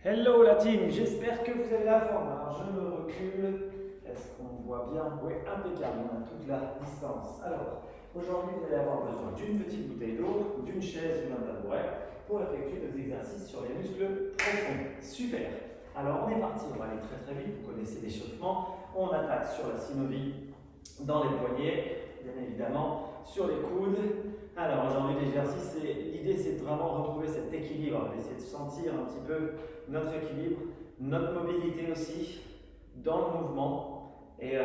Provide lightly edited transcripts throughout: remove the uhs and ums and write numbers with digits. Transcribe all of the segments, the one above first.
Hello la team, j'espère que vous avez la forme. Alors je me recule. Est-ce qu'on voit bien? Oui, impeccable, on a toute la distance. Alors, aujourd'hui vous allez avoir besoin d'une petite bouteille d'eau, d'une chaise ou d'un tabouret pour effectuer des exercices sur les muscles profonds. Super. Alors on est parti, on va aller très très vite, vous connaissez l'échauffement. On attaque sur la synovie dans les poignets, bien évidemment, sur les coudes. Alors aujourd'hui l'exercice, l'idée c'est de vraiment retrouver cet équilibre, d'essayer de sentir un petit peu notre équilibre, notre mobilité aussi dans le mouvement. Et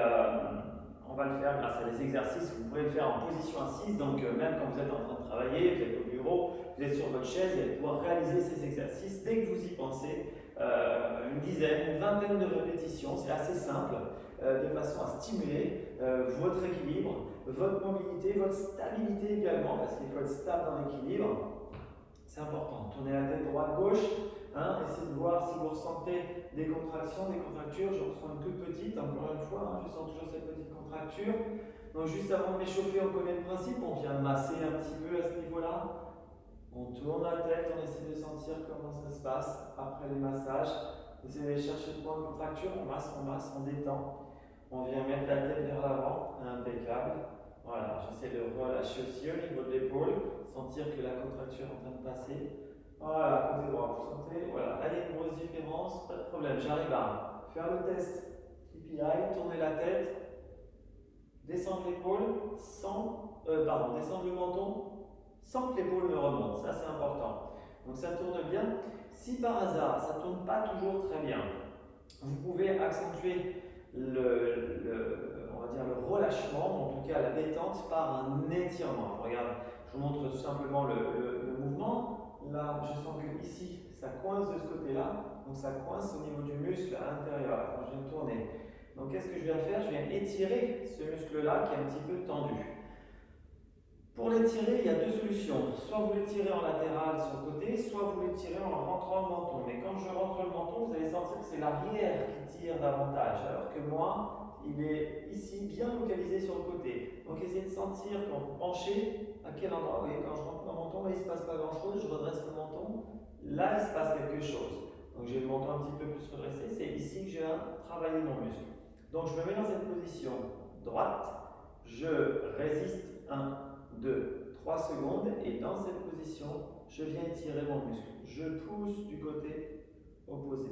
on va le faire grâce à des exercices. Vous pouvez le faire en position assise, donc même quand vous êtes en train de travailler, vous êtes au bureau, vous êtes sur votre chaise, vous allez pouvoir réaliser ces exercices dès que vous y pensez. Une dizaine, une vingtaine de répétitions, c'est assez simple, de façon à stimuler votre équilibre, votre mobilité, votre stabilité également, parce qu'il faut être stable dans l'équilibre. C'est important. Tournez la tête droite-gauche. Hein, essayez de voir si vous ressentez des contractions, des contractures. Je ressens une toute petite, encore une fois, hein, je sens toujours cette petite contracture. Donc juste avant de m'échauffer, on connaît le principe, on vient masser un petit peu à ce niveau-là. On tourne la tête, on essaie de sentir comment ça se passe après les massages. Essayez d'aller chercher le point de contracture, on masse, on détend. On vient mettre la tête vers l'avant, impeccable. Voilà, j'essaie de relâcher aussi au niveau de l'épaule, sentir que la contracture est en train de passer. Voilà, côté droit, vous sentez, voilà, là il y a une grosse différence, pas de problème. J'arrive à faire le test TPI, tourner la tête, descendre l'épaule sans, descendre le menton sans que l'épaule ne remonte, ça c'est important. Donc ça tourne bien. Si par hasard ça ne tourne pas toujours très bien, vous pouvez accentuer on va dire le relâchement, en tout cas la détente, par un étirement. Regarde, je vous montre tout simplement le mouvement. Là, je sens que ici, ça coince de ce côté-là, donc ça coince au niveau du muscle à l'intérieur. Quand je viens tourner. Donc qu'est-ce que je viens faire? Je viens étirer ce muscle-là qui est un petit peu tendu. Pour l'étirer, il y a deux solutions. Soit vous l'étirez en latéral sur le côté, soit vous l'étirez en rentrant le menton. Mais quand je rentre le menton, vous allez sentir que c'est l'arrière qui tire davantage, alors que moi, il est ici bien localisé sur le côté. Donc essayez de sentir quand vous penchez, à quel endroit. Vous voyez, quand je rentre le menton, là il ne se passe pas grand-chose, je redresse le menton, là il se passe quelque chose. Donc j'ai le menton un petit peu plus redressé, c'est ici que je viens travailler mon muscle. Donc je me mets dans cette position droite, je résiste 2, 3 secondes et dans cette position, je viens étirer mon muscle. Je pousse du côté opposé.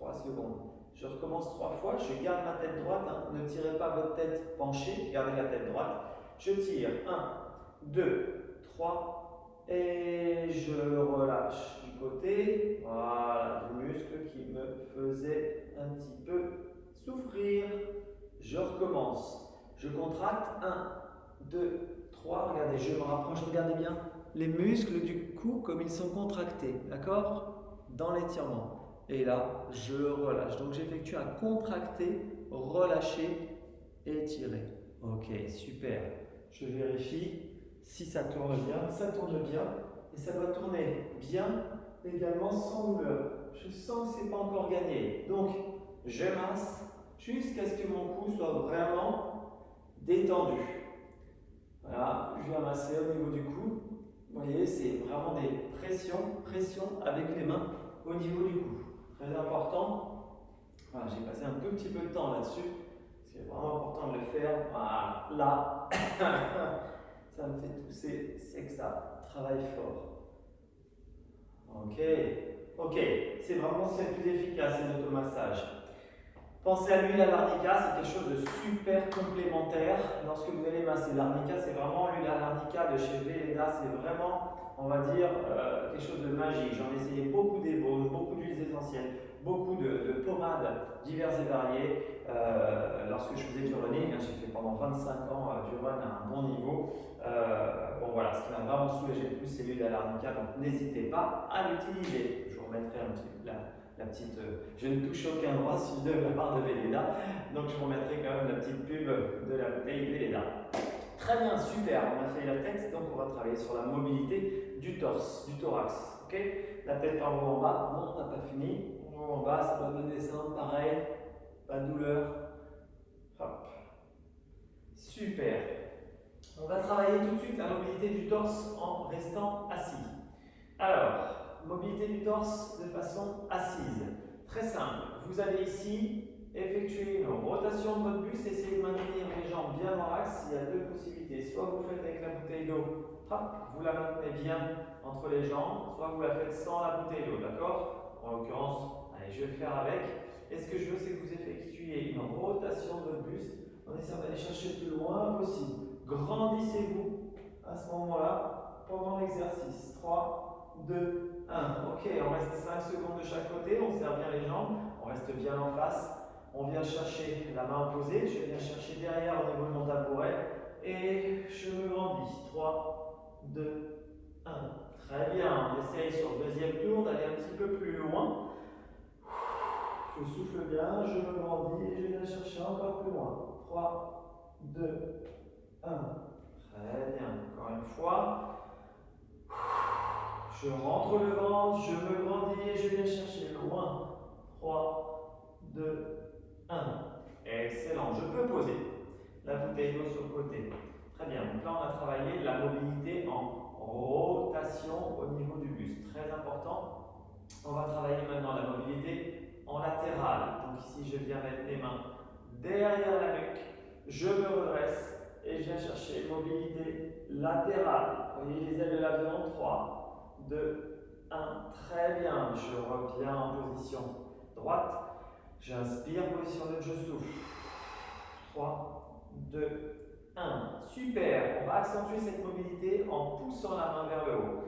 3 secondes. Je recommence 3 fois, je garde ma tête droite. Hein. Ne tirez pas votre tête penchée, gardez la tête droite. Je tire 1, 2, 3 et je relâche du côté. Voilà, du muscle qui me faisait un petit peu souffrir. Je recommence. Je contracte 1, 2, 3, regardez, je me rapproche, regardez bien les muscles du cou comme ils sont contractés, d'accord? Dans l'étirement. Et là, je relâche. Donc j'effectue un contracté, relâcher, étirer. Ok, super. Je vérifie si ça tourne bien. Ça tourne bien. Et ça doit tourner bien également sans douleur. Je sens que ce n'est pas encore gagné. Donc, je masse jusqu'à ce que mon cou soit vraiment détendu. Voilà, je viens masser au niveau du cou. Vous voyez, c'est vraiment des pressions avec les mains au niveau du cou. Très important. Voilà, j'ai passé un tout petit peu de temps là-dessus. C'est vraiment important de le faire. Voilà, là, ça me fait tousser, c'est que ça travaille fort. Ok, ok, c'est vraiment ce qui est le plus efficace, c'est l'automassage. Pensez à l'huile à l'arnica, c'est quelque chose de super complémentaire lorsque vous allez masser. L'arnica, c'est vraiment l'huile à l'arnica de chez Velleda, c'est vraiment, on va dire, quelque chose de magique. J'en ai essayé beaucoup d'ébaumes, beaucoup d'huiles essentielles, beaucoup de pommades diverses et variées. Lorsque je faisais du running, hein, j'ai fait pendant 25 ans du run à un bon niveau. Bon voilà, ce qui m'a vraiment soulagé le plus, c'est l'huile à l'arnica, donc n'hésitez pas à l'utiliser. Je vous remettrai un petit peu la petite. Je ne touche aucun droit de la part de Velleda, donc je vous remettrai quand même la petite pub de la bouteille Velleda. Très bien, super, on a fait la tête, donc on va travailler sur la mobilité du torse, du thorax. Okay, la tête en haut en bas, non, on n'a pas fini. En haut en bas, ça doit descendre, pareil, pas de douleur. Hop. Super. On va travailler tout de suite la mobilité du torse en restant assis. Alors, mobilité du torse de façon assise. Très simple. Vous allez ici effectuer une rotation de votre buste, essayez de maintenir les jambes bien dans l'axe. Il y a deux possibilités. Soit vous faites avec la bouteille d'eau, vous la maintenez bien entre les jambes, soit vous la faites sans la bouteille d'eau, d'accord? En l'occurrence, allez, je vais le faire avec. Et ce que je veux, c'est que vous effectuiez une rotation de votre buste en essayant d'aller chercher le plus loin possible. Grandissez-vous à ce moment-là pendant l'exercice. 3, 2, 1. Ok, on reste 5 secondes de chaque côté, on serre bien les jambes, on reste bien en face. On vient chercher la main opposée, je viens chercher derrière au niveau de mon tabouret et je me grandis. 3, 2, 1. Très bien, on essaye sur le deuxième tour d'aller un petit peu plus loin. Je souffle bien, je me grandis et je viens chercher encore plus loin. 3, 2, 1. Très bien, encore une fois. Je rentre le ventre, je me grandis et je viens chercher loin. 3, 2, 1. Excellent. Je peux poser la bouteille d'eau sur le côté. Très bien. Donc là, on a travaillé la mobilité en rotation au niveau du buste. Très important. On va travailler maintenant la mobilité en latérale. Donc ici, je viens mettre mes mains derrière la nuque. Je me redresse et je viens chercher une mobilité latérale. Vous voyez les ailes de l'avion. 3, 2, 1. Très bien. Je reviens en position droite. J'inspire, position neutre, je souffle. 3, 2, 1. Super. On va accentuer cette mobilité en poussant la main vers le haut.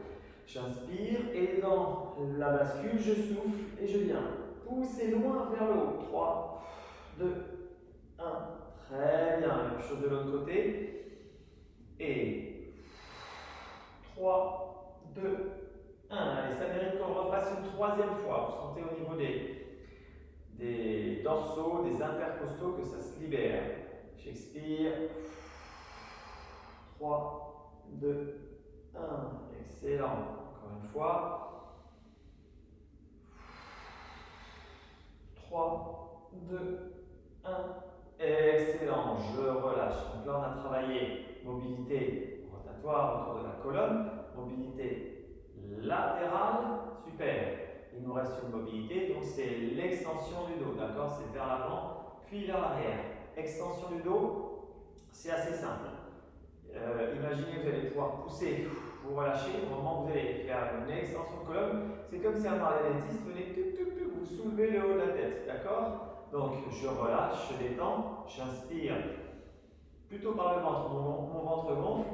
J'inspire et dans la bascule, je souffle et je viens pousser loin vers le haut. 3, 2, 1. Très bien. Même chose de l'autre côté. Et 3, 2, 1. Allez, ça mérite qu'on le refasse une troisième fois. Vous sentez au niveau des dorsaux, des intercostaux que ça se libère. J'expire. 3, 2, 1. Excellent. Encore une fois. 3, 2, 1. Excellent. Je relâche. Donc là, on a travaillé mobilité rotatoire autour de la colonne, mobilité latérale. Super. Il nous reste une mobilité, donc c'est l'extension du dos, d'accord? C'est vers l'avant, puis vers l'arrière. Extension du dos, c'est assez simple. Imaginez, vous allez pouvoir pousser, vous relâchez. Au moment où vous allez faire une extension de colonne, c'est comme si un marionnettiste venait, vous soulevez le haut de la tête, d'accord? Donc je relâche, je détends, j'inspire plutôt par le ventre, mon ventre gonfle.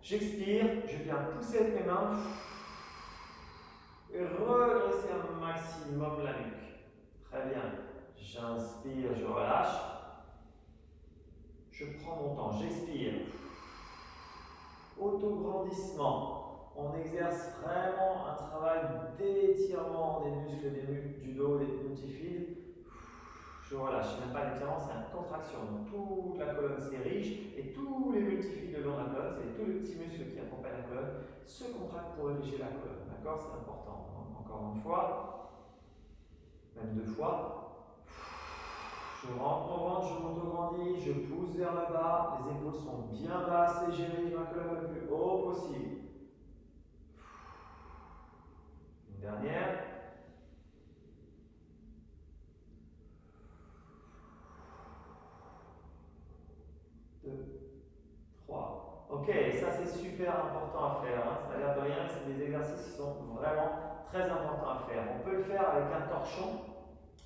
J'expire, je viens pousser avec mes mains. Et redresser un maximum la nuque. Très bien. J'inspire, je relâche. Je prends mon temps, j'expire. Autograndissement. On exerce vraiment un travail d'étirement des muscles du dos, des multifides. Je relâche. Ce n'est pas d'étirement, c'est une contraction. Donc toute la colonne s'érige et tous les multifides le long de la colonne, c'est tous les petits muscles qui accompagnent la colonne, se contractent pour ériger la colonne. D'accord? C'est important. Encore une fois, même deux fois. Je rentre mon ventre, je m'auto-grandis, je pousse vers le bas, les épaules sont bien basses et j'érige ma colonne le plus haut possible. Une dernière. 2, 3. Ok, ça c'est super important à faire. Hein. Ça a l'air de rien, mais c'est des exercices qui sont vraiment très importants à faire. On peut le faire avec un torchon,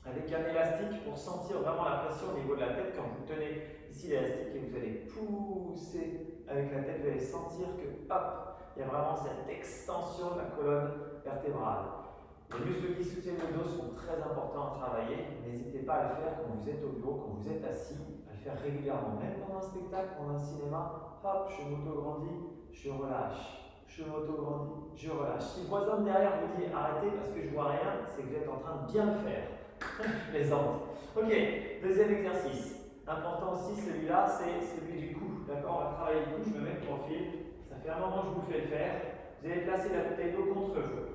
avec un élastique pour sentir vraiment la pression au niveau de la tête. Quand vous tenez ici l'élastique et vous allez pousser avec la tête, vous allez sentir que hop, il y a vraiment cette extension de la colonne vertébrale. Les muscles qui soutiennent le dos sont très importants à travailler. N'hésitez pas à le faire quand vous êtes au bureau, quand vous êtes assis, à le faire régulièrement. Même pendant un spectacle, pendant un cinéma, hop, je m'auto-grandis, je relâche. Je m'auto-grandis, je relâche. Si le voisin de derrière vous dit arrêtez parce que je vois rien, c'est que vous êtes en train de bien le faire. Je plaisante. Ok, deuxième exercice. Important aussi, celui-là, c'est celui du cou. D'accord? On va travailler le cou, je me mets de profil. Ça fait un moment que je vous le fais le faire. Vous allez placer la bouteille d'eau contre vous.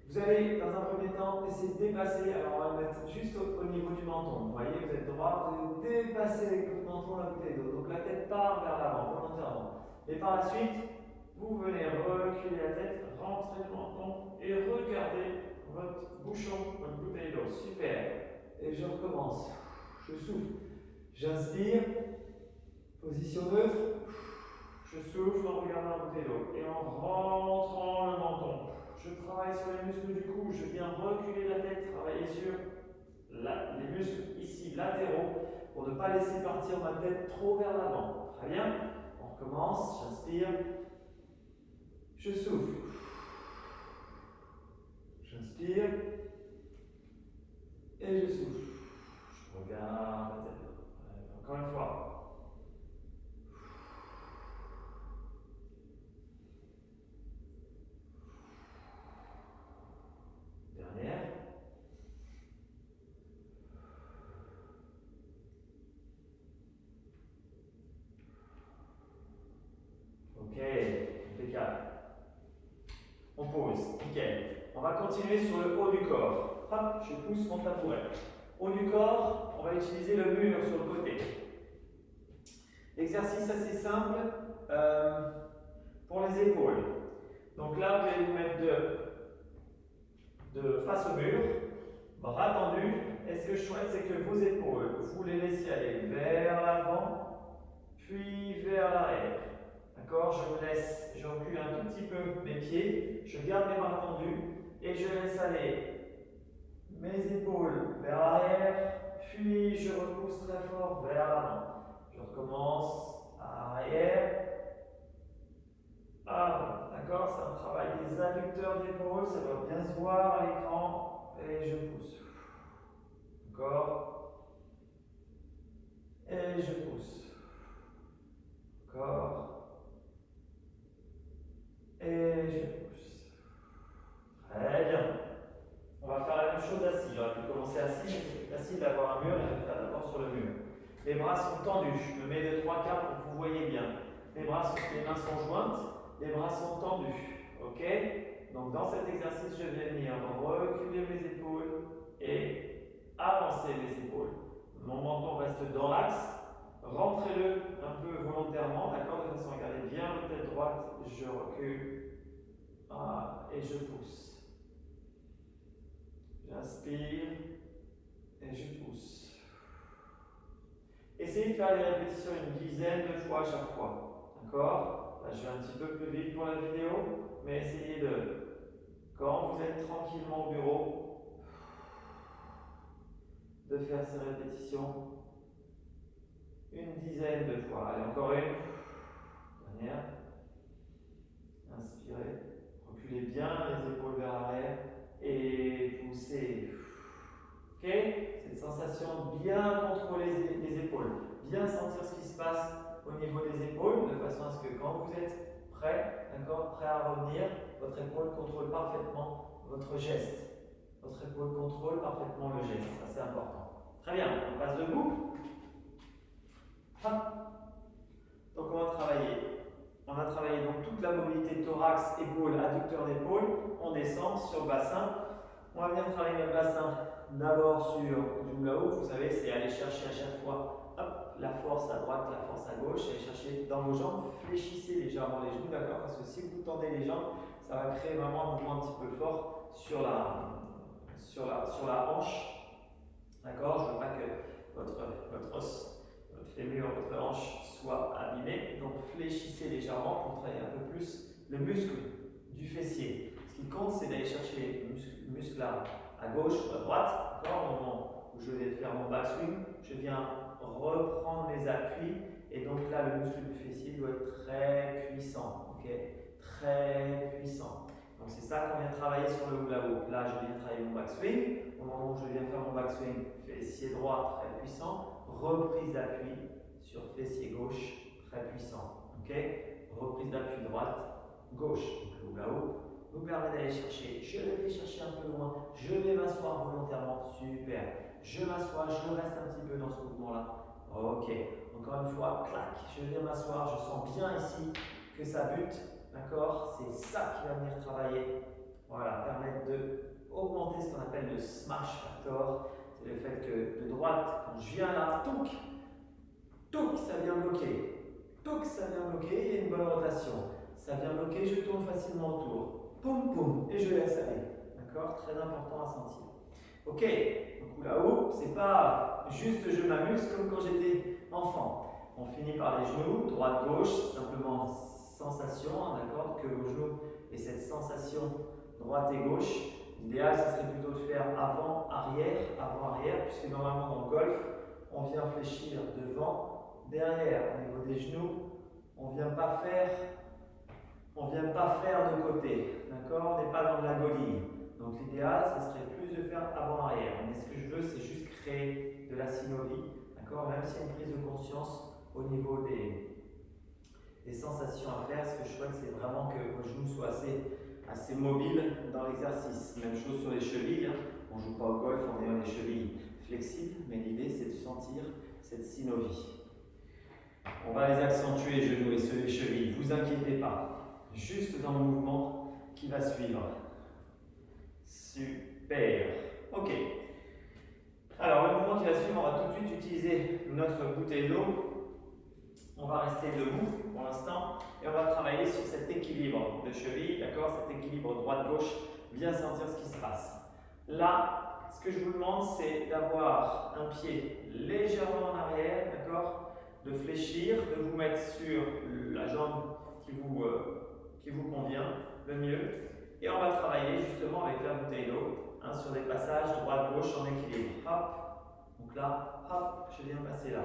Vous allez, dans un premier temps, essayer de dépasser. Alors, on va le mettre juste au niveau du menton. Vous voyez, vous êtes droit, vous allez dépasser avec votre menton la bouteille d'eau. Donc, la tête part vers l'avant, volontairement. Et par la suite, vous venez reculer la tête, rentrez le menton et regardez votre bouchon, votre bouteille d'eau. Super. Et je recommence. Je souffle. J'inspire. Position neutre. Je souffle en regardant la bouteille d'eau. Et en rentrant le menton. Je travaille sur les muscles du cou. Je viens reculer la tête. Travailler sur les muscles ici latéraux pour ne pas laisser partir ma tête trop vers l'avant. Très bien. On recommence. J'inspire. Je souffle. J'inspire. Et je souffle. Je regarde la tête. Encore une fois. Dernière. Ok, impeccable. On pose, nickel. On va continuer sur le haut du corps. Hop, je pousse mon tabouret. Haut du corps, on va utiliser le mur sur le côté. Exercice assez simple pour les épaules. Donc là, vous allez vous mettre de face au mur, bras tendus. Et ce que je souhaite, c'est que vos épaules, vous les laissez aller vers l'avant, puis vers l'arrière. D'accord? Je recule un tout petit peu mes pieds, je garde mes bras tendus et je laisse aller mes épaules vers l'arrière, puis je repousse très fort vers l'avant. Je recommence arrière, avant. D'accord? C'est un travail des adducteurs d'épaule, ça doit bien se voir à l'écran et je pousse. Encore. Et je pousse. Encore. Et je pousse. Très bien. On va faire la même chose assis. J'aurais pu commencer assis, mais c'est plus facile d'avoir un mur et de le faire d'abord sur le mur. Les bras sont tendus. Je me mets de 3 quarts pour que vous voyez bien. Les mains sont jointes, les bras sont tendus. Ok? Donc dans cet exercice, je vais venir reculer mes épaules et avancer mes épaules. Mon menton reste dans l'axe. Rentrez-le un peu volontairement, d'accord? De façon à garder bien votre tête droite. Je recule. Et je pousse. J'inspire et je pousse. Essayez de faire les répétitions une dizaine de fois à chaque fois. D'accord? Là, je vais un petit peu plus vite pour la vidéo, mais essayez quand vous êtes tranquillement au bureau, de faire ces répétitions une dizaine de fois. Allez, encore une. Dernière. Inspirez. Reculez bien les épaules vers l'arrière et poussez. Ok? Cette sensation de bien contrôler les épaules, bien sentir ce qui se passe au niveau des épaules, de façon à ce que quand vous êtes prêt, d'accord, prêt à revenir, votre épaule contrôle parfaitement votre geste. Votre épaule contrôle parfaitement le geste, ça c'est important. Très bien, on passe debout. Hop. Donc on va travailler. On a travaillé donc toute la mobilité thorax, épaule, adducteur d'épaule. On descend sur le bassin. On va venir travailler le bassin d'abord sur du hula-hoop. Vous savez, c'est aller chercher à chaque fois hop, la force à droite, la force à gauche. Aller chercher dans vos jambes. Fléchissez légèrement les genoux, d'accord? Parce que si vous tendez les jambes, ça va créer vraiment un mouvement un petit peu fort sur la hanche. D'accord? Je ne veux pas que votre os, votre fémur, votre hanche soit abîmée. Donc fléchissez légèrement pour travailler un peu plus le muscle du fessier. Ce qui compte, c'est d'aller chercher le muscle à gauche ou à droite. Au moment où je vais faire mon backswing, je viens reprendre mes appuis. Et donc là, le muscle du fessier doit être très puissant. Okay? Très puissant. Donc c'est ça qu'on vient travailler sur le hula-hoop. Là, je viens travailler mon backswing. Au moment où je viens faire mon backswing, fessier droit très puissant. Reprise d'appui sur fessier gauche très puissant. Okay? Reprise d'appui droite, gauche. Donc le hula-hoop nous permet d'aller chercher. Je vais chercher un peu loin. Je vais m'asseoir volontairement. Super. Je m'assois, je reste un petit peu dans ce mouvement-là. Ok. Encore une fois, clac. Je viens m'asseoir. Je sens bien ici que ça bute. D'accord? C'est ça qui va venir travailler. Voilà, permettre d'augmenter ce qu'on appelle le smash factor. C'est le fait que de droite, quand je viens là, touc, ça vient bloquer. Touc, ça vient bloquer, il y a une bonne rotation. Ça vient bloquer, je tourne facilement autour. poum, poum, et je laisse aller. D'accord? Très important à sentir. Ok, donc là-haut, c'est pas juste je m'amuse comme quand j'étais enfant. On finit par les genoux, droite, gauche, simplement sensation, hein, d'accord? Que vos genoux aient cette sensation droite et gauche. L'idéal, ce serait plutôt de faire avant, arrière, puisque normalement dans le golf, on vient fléchir devant, derrière, au niveau des genoux, on ne vient pas faire de côté, d'accord? On n'est pas dans de la godille. Donc l'idéal, ce serait plus de faire avant-arrière. Mais ce que je veux, c'est juste créer de la synovie, d'accord? Même s'il y a une prise de conscience au niveau des sensations à faire, ce que je souhaite, c'est vraiment que vos genoux soient assez mobiles dans l'exercice. Même chose sur les chevilles, hein. On ne joue pas au golf en ayant les chevilles flexibles, mais l'idée, c'est de sentir cette synovie. On va les accentuer, genoux et les chevilles, ne vous inquiétez pas, juste dans le mouvement qui va suivre. Super. Ok. Alors, le mouvement qui va suivre, on va tout de suite utiliser notre bouteille d'eau. On va rester debout pour l'instant et on va travailler sur cet équilibre de cheville, d'accord? Cet équilibre droite-gauche, bien sentir ce qui se passe. Là, ce que je vous demande, c'est d'avoir un pied légèrement en arrière, d'accord? De fléchir, de vous mettre sur la jambe qui vous convient le mieux. Et on va travailler justement avec la bouteille d'eau, hein, sur des passages droite-gauche en équilibre. Hop, donc là, hop, je viens passer là.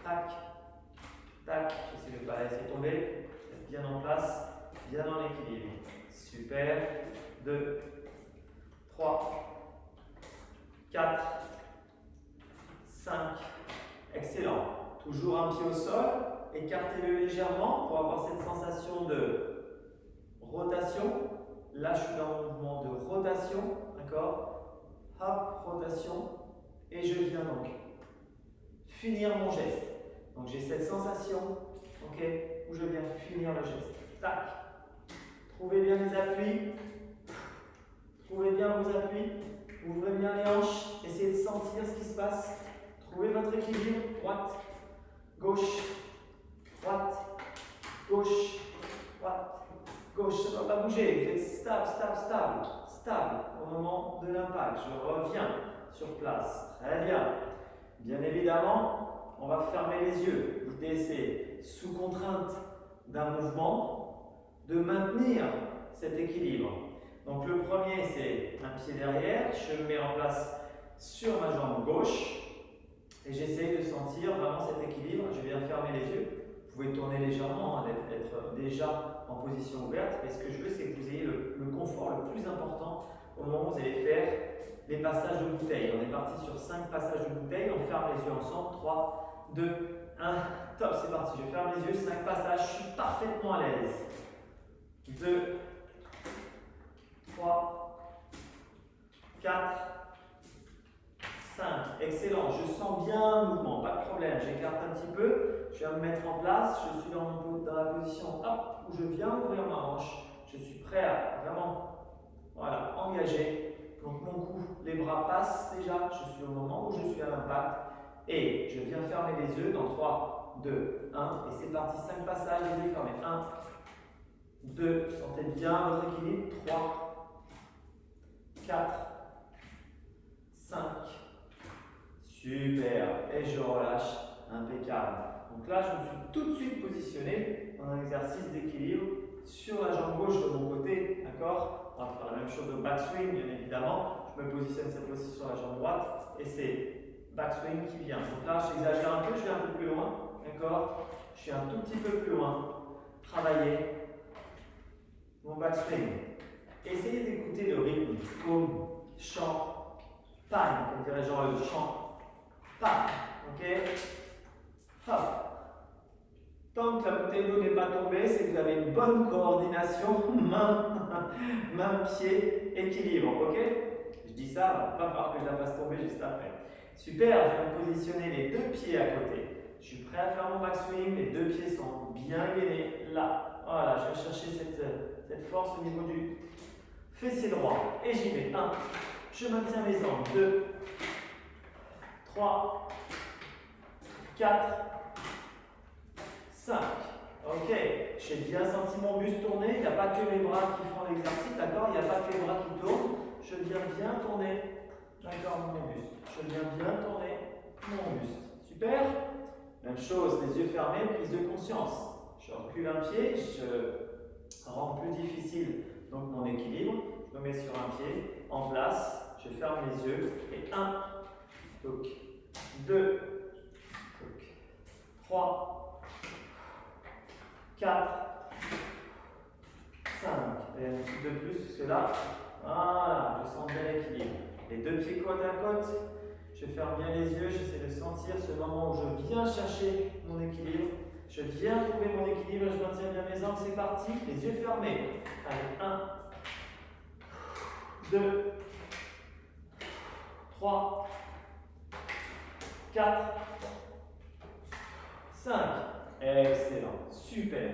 Tac, tac, j'essaie de ne pas laisser tomber, être bien en place, bien en équilibre. Super. 2, 3, 4, 5. Excellent. Toujours un pied au sol, écartez-le légèrement pour avoir cette sensation de rotation. Là, je suis dans un mouvement de rotation, d'accord? Hop, rotation. Et je viens donc finir mon geste. Donc, j'ai cette sensation, ok, où je viens finir le geste. Tac. Trouvez bien les appuis. Trouvez bien vos appuis. Ouvrez bien les hanches. Essayez de sentir ce qui se passe. Trouvez votre équilibre. Droite, gauche, droite, gauche, droite, gauche. Ça ne doit pas bouger. Vous êtes stable, stable, stable. Stable au moment de l'impact. Je reviens sur place. Très bien. Bien évidemment, on va fermer les yeux. L'idée, c'est, sous contrainte d'un mouvement, de maintenir cet équilibre. Donc le premier, c'est un pied derrière. Je me mets en place sur ma jambe gauche. Et j'essaie de sentir vraiment cet équilibre. Je viens fermer les yeux. Vous pouvez tourner légèrement, hein, être déjà en position ouverte. Mais ce que je veux, c'est que vous ayez le confort le plus important au moment où vous allez faire les passages de bouteille. On est parti sur 5 passages de bouteille. On ferme les yeux ensemble. 3, 2, 1. Top, c'est parti. Je ferme les yeux. 5 passages. Je suis parfaitement à l'aise. 2, 3, 4, 5. Excellent. Je sens bien le mouvement. Pas de problème. J'écarte un petit peu. Je viens me mettre en place. Je suis dans la position hop, où je viens ouvrir ma hanche. Je suis prêt à vraiment engager. Donc mon cou, les bras passent déjà. Je suis au moment où je suis à l'impact. Et je viens fermer les yeux dans 3, 2, 1. Et c'est parti. 5 passages. Les yeux fermés. 1, 2. Sentez bien votre équilibre. 3, 4, 5. Super. Et je relâche. Impeccable. Donc là, je me suis tout de suite positionné dans un exercice d'équilibre sur la jambe gauche de mon côté. D'accord? On va faire la même chose au backswing, bien évidemment. Je me positionne cette fois-ci sur la jambe droite. Et c'est backswing qui vient. Donc là, j'exagère un peu, je vais un peu plus loin. D'accord? Je suis un tout petit peu plus loin. Travailler mon backswing. Essayez d'écouter le rythme. Boum, chant, pan, comme dirait Jean, le chant, pan. Ok? Hop. Tant que la bouteille d'eau n'est pas tombée, c'est que vous avez une bonne coordination main-pied, équilibre. Ok? Je dis ça, il ne va pas falloir que je la fasse tomber juste après. Super, je vais me positionner les 2 pieds à côté. Je suis prêt à faire mon backswing, les 2 pieds sont bien gainés. Là, voilà, je vais chercher cette force au niveau du fessier droit. Et j'y vais. 1, je maintiens mes angles. 2, 3, 4, 5. Ok, j'ai bien senti mon buste tourner. Il n'y a pas que mes bras qui font l'exercice. La d'accord? Il n'y a pas que les bras qui tournent. Je viens bien tourner, d'accord, mon buste. Je viens bien tourner mon buste. Super. Même chose, les yeux fermés, prise de conscience. Je recule un pied, je rends plus difficile donc mon équilibre. Je me mets sur un pied, en place, je ferme les yeux. Et 1, 2, 3, 4, 5. Et un petit peu plus, parce que là, voilà, je sens bien l'équilibre. Les deux pieds côte à côte. Je ferme bien les yeux, j'essaie de sentir ce moment où je viens chercher mon équilibre. Je viens trouver mon équilibre, je maintiens bien mes angles, c'est parti. Les yeux fermés. Allez, 1, 2, 3, 4, 5. Excellent, super.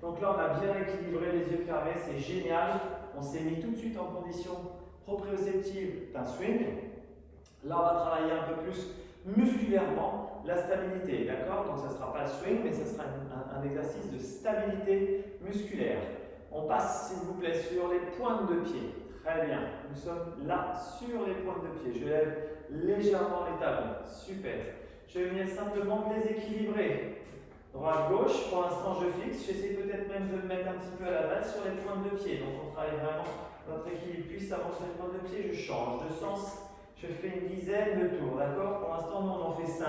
Donc là, on a bien équilibré les yeux fermés, c'est génial. On s'est mis tout de suite en condition proprioceptive d'un swing. Là, on va travailler un peu plus musculairement la stabilité, d'accord? Donc, ça ne sera pas le swing, mais ce sera un exercice de stabilité musculaire. On passe, s'il vous plaît, sur les pointes de pied. Très bien. Nous sommes là, sur les pointes de pied. Je lève légèrement les talons. Super. Je vais venir simplement déséquilibrer. Droite-gauche. Pour l'instant, je fixe. J'essaie peut-être même de me mettre un petit peu à la base sur les pointes de pied. Donc, on travaille vraiment notre équilibre puissamment sur les pointes de pied. Je change de sens. Je fais une dizaine de tours, d'accord? Pour l'instant, nous, on en fait 5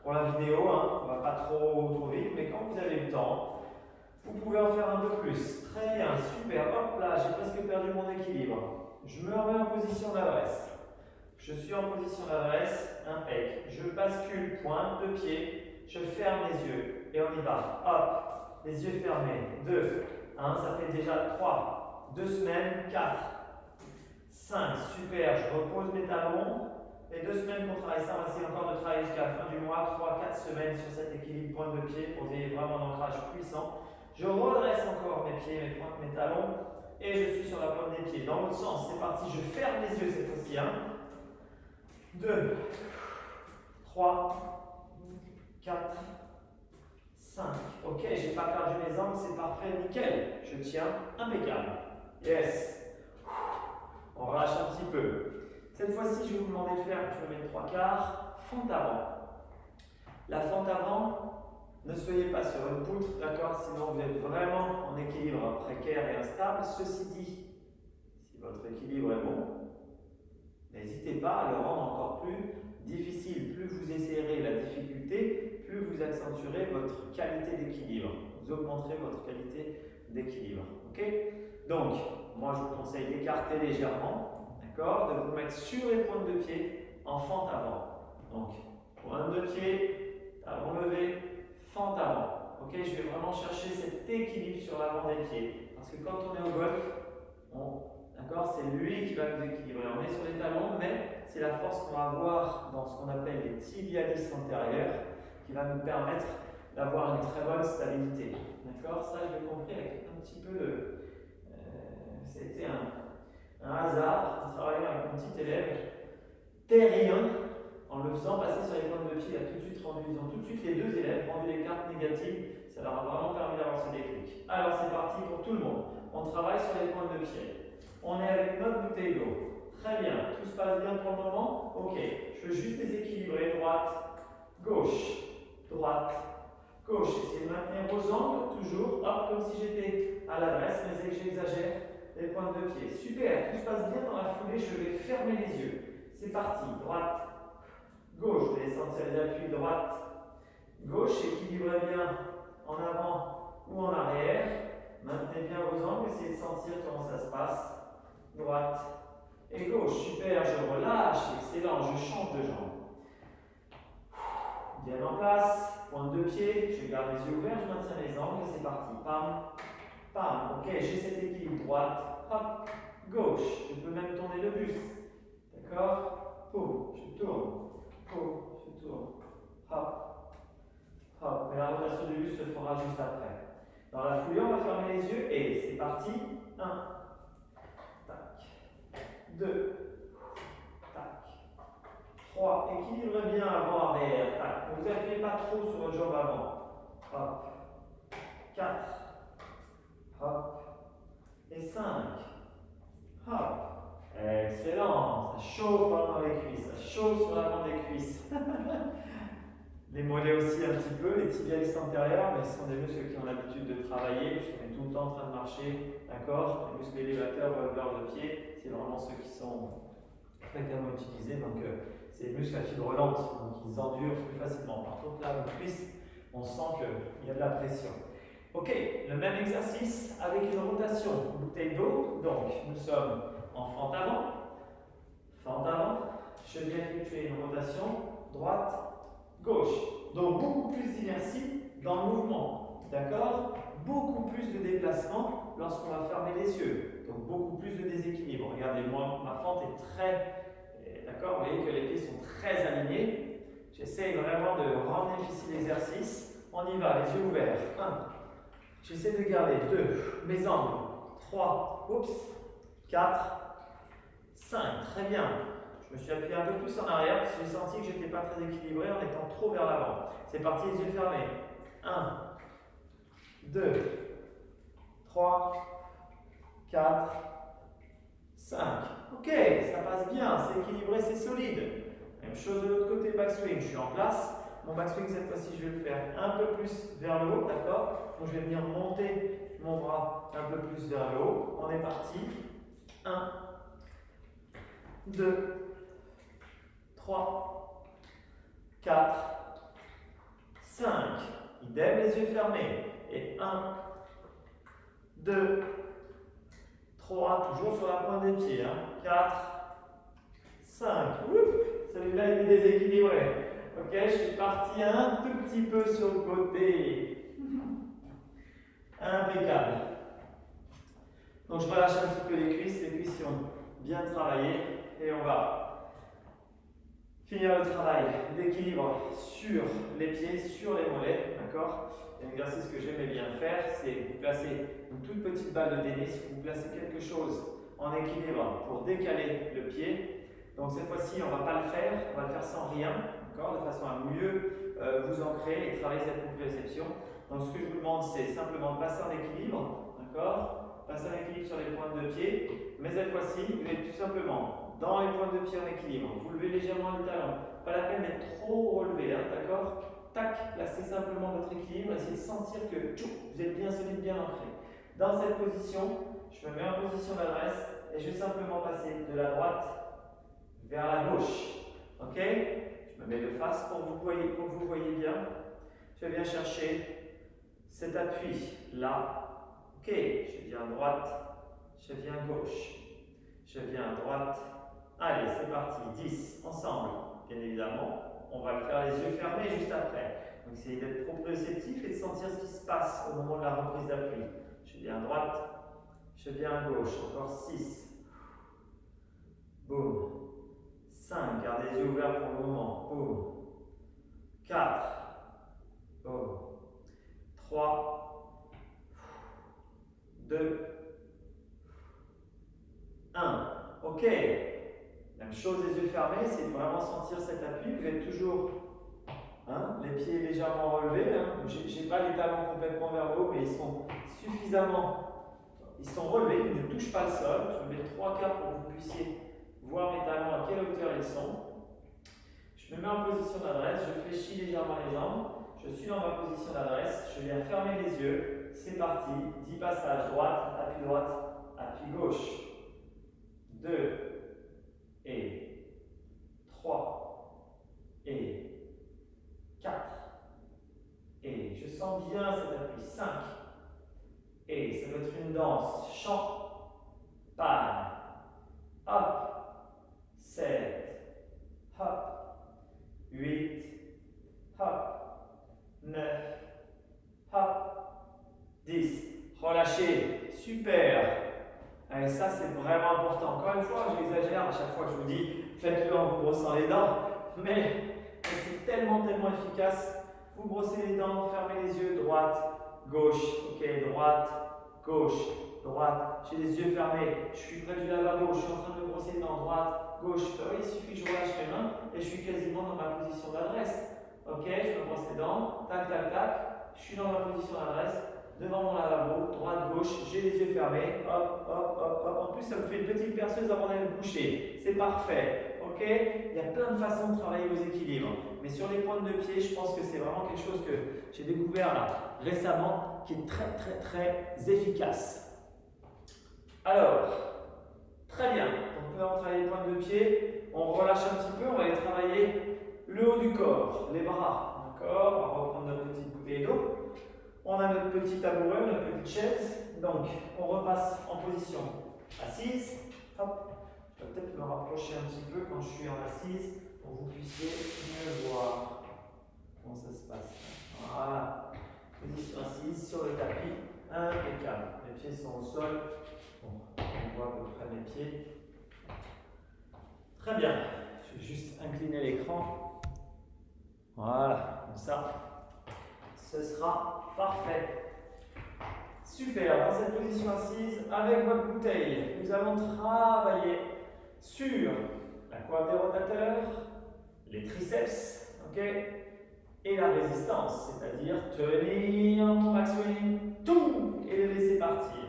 pour la vidéo. Hein. On ne va pas trop vite, mais quand vous avez le temps, vous pouvez en faire un peu plus. Très bien, super. Hop là, j'ai presque perdu mon équilibre. Je me remets en position d'adresse. Je suis en position d'adresse, impec. Je bascule, pointe de pied. Je ferme les yeux et on y va. Hop, les yeux fermés. 2, 1, ça fait déjà 3, 2 semaines, 4. 5, super, je repose mes talons. Et 2 semaines qu'on travaille ça, on va essayer encore de travailler jusqu'à la fin du mois, 3-4 semaines sur cet équilibre pointe de pied pour que vous ayez vraiment un ancrage puissant. Je redresse encore mes pieds, mes pointes, mes talons et je suis sur la pointe des pieds. Dans l'autre sens, c'est parti, je ferme les yeux cette fois-ci. 1, 2, 3, 4, 5. Ok, j'ai pas perdu mes angles, c'est parfait, nickel. Je tiens, impeccable. Yes. On relâche un petit peu. Cette fois-ci, je vais vous demander de faire, je vais mettre 3/4, fente avant. La fente avant, ne soyez pas sur une poutre, d'accord? Sinon, vous êtes vraiment en équilibre précaire et instable. Ceci dit, si votre équilibre est bon, n'hésitez pas à le rendre encore plus difficile. Plus vous essayerez la difficulté, plus vous accentuerez votre qualité d'équilibre. Vous augmenterez votre qualité d'équilibre. Ok? Donc, moi je vous conseille d'écarter légèrement, d'accord? De vous mettre sur les pointes de pied en fente avant. Donc, pointe de pied, talon levé, fente avant. Ok? Je vais vraiment chercher cet équilibre sur l'avant des pieds. Parce que quand on est au golf, d'accord, c'est lui qui va nous équilibrer. On est sur les talons, mais c'est la force qu'on va avoir dans ce qu'on appelle les tibialis antérieurs qui va nous permettre d'avoir une très bonne stabilité. D'accord? Ça, je l'ai compris avec un petit peu de. C'était un hasard en travaillant avec mon petit élève, terrien, en le faisant passer sur les pointes de pied. Il a tout de suite rendu, ils ont tout de suite les deux élèves rendu les cartes négatives. Ça leur a vraiment permis d'avoir ce déclic. Alors, c'est parti pour tout le monde. On travaille sur les pointes de pied. On est avec notre bouteille d'eau. Très bien. Tout se passe bien pour le moment? Ok. Je veux juste déséquilibrer. Droite, gauche, droite, gauche. Essayez de maintenir vos angles, toujours. Hop, comme si j'étais à l'adresse, mais c'est que j'exagère les pointes de pied. Super. Tout se passe bien dans la foulée. Je vais fermer les yeux. C'est parti. Droite, gauche. Vous allez sentir les appuis. Droite, gauche. Équilibrez bien en avant ou en arrière. Maintenez bien vos angles. Essayez de sentir comment ça se passe. Droite et gauche. Super, je relâche. Excellent, je change de jambe. Bien en place. Pointe de pied. Je garde les yeux ouverts. Je maintiens les angles. Et c'est parti. Pam, pam. Ok, j'ai cet équilibre. Droite, hop, gauche. Je peux même tourner le buste. D'accord? Poum, je tourne. Poum, je tourne. Hop, hop. Mais la rotation du buste se fera juste après. Dans la foulée, on va fermer les yeux. Et c'est parti. 1. 2, tac, 3, équilibrez bien avant-arrière, tac, ne vous appuyez pas trop sur votre jambe avant, hop, 4, hop, et 5, Hop. Excellent. Ça chauffe dans les cuisses. Ça chauffe sur l'avant des cuisses. Les mollets aussi un petit peu, les tibiales antérieurs, mais ce sont des muscles qui ont l'habitude de travailler, puisqu'on est tout le temps en train de marcher, d'accord? Les muscles élévateurs, releveurs de pied, c'est vraiment ceux qui sont fréquemment utilisés, donc c'est des muscles à fibre lente, donc ils endurent plus facilement. Par contre là, aux cuisses, on sent qu'il y a de la pression. Ok, le même exercice avec une rotation, bouteille d'eau, donc nous sommes en fente avant, je vais effectuer une rotation, droite, gauche. Donc beaucoup plus d'inertie dans le mouvement. D'accord? Beaucoup plus de déplacement lorsqu'on va fermer les yeux. Donc beaucoup plus de déséquilibre. Regardez, moi, ma fente est très... D'accord? Vous voyez que les pieds sont très alignés. J'essaie vraiment de rendre difficile l'exercice. On y va, les yeux ouverts. 1. J'essaie de garder 2. Mes angles. 3. Oups. 4. 5. Très bien. Je me suis appuyé un peu plus en arrière parce que j'ai senti que je n'étais pas très équilibré en étant trop vers l'avant. C'est parti, les yeux fermés. 1, 2, 3, 4, 5. Ok, ça passe bien, c'est équilibré, c'est solide. Même chose de l'autre côté, backswing. Je suis en place. Mon backswing, cette fois-ci, je vais le faire un peu plus vers le haut, d'accord? Donc je vais venir monter mon bras un peu plus vers le haut. On est parti. 1, 2, 3, 4, 5. Idem, les yeux fermés. Et 1, 2, 3, toujours sur la pointe des pieds. 4, 5. Celui-là, il est déséquilibré. Ok, je suis parti un tout petit peu sur le côté. Impeccable. Donc, je relâche un petit peu les cuisses qui ont bien travaillé. Et on va finir le travail d'équilibre sur les pieds, sur les mollets, d'accord? L'exercice que j'aimais bien faire, c'est vous placer une toute petite balle de tennis, vous placez quelque chose en équilibre pour décaler le pied. Donc cette fois-ci, on ne va pas le faire, on va le faire sans rien, d'accord? De façon à mieux vous ancrer et travailler cette proprioception. Donc ce que je vous demande, c'est simplement de passer en équilibre, d'accord? Passer en équilibre sur les pointes de pied, mais cette fois-ci, vous êtes tout simplement dans les pointes de pied en équilibre. Vous levez légèrement les talons. Pas la peine d'être trop relevé, hein, d'accord? Tac, placez simplement votre équilibre. Essayez de sentir que vous êtes bien solide, bien ancré. Dans cette position, je me mets en position d'adresse et je vais simplement passer de la droite vers la gauche. Ok? Je me mets de face pour que vous voyez bien. Je viens chercher cet appui là. Ok, je viens à droite, je viens à gauche, je viens à droite. Allez, c'est parti, 10, ensemble. Bien évidemment, on va le faire les yeux fermés juste après. Donc, essayez d'être proprioceptif et de sentir ce qui se passe au moment de la reprise d'appui. Je viens à droite, je viens à gauche. Encore 6. Boum. 5, gardez les yeux ouverts pour le moment. Boum. 4. Boum. 3. 2. 1. Ok. Même chose, les yeux fermés, c'est vraiment sentir cet appui. Vous êtes toujours les pieds légèrement relevés. Je n'ai pas les talons complètement vers le haut, mais ils sont suffisamment. Ils sont relevés, ils ne touchent pas le sol. Je mets 3 quarts pour que vous puissiez voir mes talons à quelle hauteur ils sont. Je me mets en position d'adresse, je fléchis légèrement les jambes. Je suis dans ma position d'adresse, je viens fermer les yeux. C'est parti. 10 passages, droite, appui gauche. 2. Et 3 et 4 et je sens bien cet appui. 5 et ça va être une danse chant, panne, hop, 7, hop, 8, hop, 9, hop, 10. Relâchez, super. Et ça, c'est vraiment important. Encore une fois, j'exagère à chaque fois que je vous dis, faites-le en vous brossant les dents, mais c'est tellement efficace. Vous brossez les dents, fermez les yeux, droite, gauche, ok, droite, gauche, droite. J'ai les yeux fermés, je suis près du lavabo, je suis en train de me brosser les dents, droite, gauche. Il suffit que je relâche mes mains et je suis quasiment dans ma position d'adresse. Ok, je me brosse les dents, tac, tac, tac, je suis dans ma position d'adresse. devant mon lavabo, droite, gauche, j'ai les yeux fermés, hop, hop, hop, hop. En plus, ça me fait une petite perceuse avant d'aller me coucher. C'est parfait, ok? Il y a plein de façons de travailler vos équilibres. Mais sur les pointes de pied, je pense que c'est vraiment quelque chose que j'ai découvert là, récemment, qui est très, très, très efficace. Alors, très bien. Donc, là, on travaille les pointes de pied. On relâche un petit peu. On va aller travailler le haut du corps, les bras. D'accord? On va reprendre notre petite bouteille d'eau. On a notre petit tabouret, notre petite chaise. Donc, on repasse en position assise. Hop. Je vais peut-être me rapprocher un petit peu quand je suis en assise pour que vous puissiez mieux voir comment ça se passe. Voilà. Position assise sur le tapis. Impeccable. Les pieds sont au sol. Bon, on voit à peu près mes pieds. Très bien. Je vais juste incliner l'écran. Voilà, comme ça. Ce sera parfait. Super. Dans cette position assise, avec votre bouteille, nous allons travailler sur la coiffe des rotateurs, les triceps, ok, et la résistance, c'est-à-dire tenir mon max swing, tout, et le laisser partir.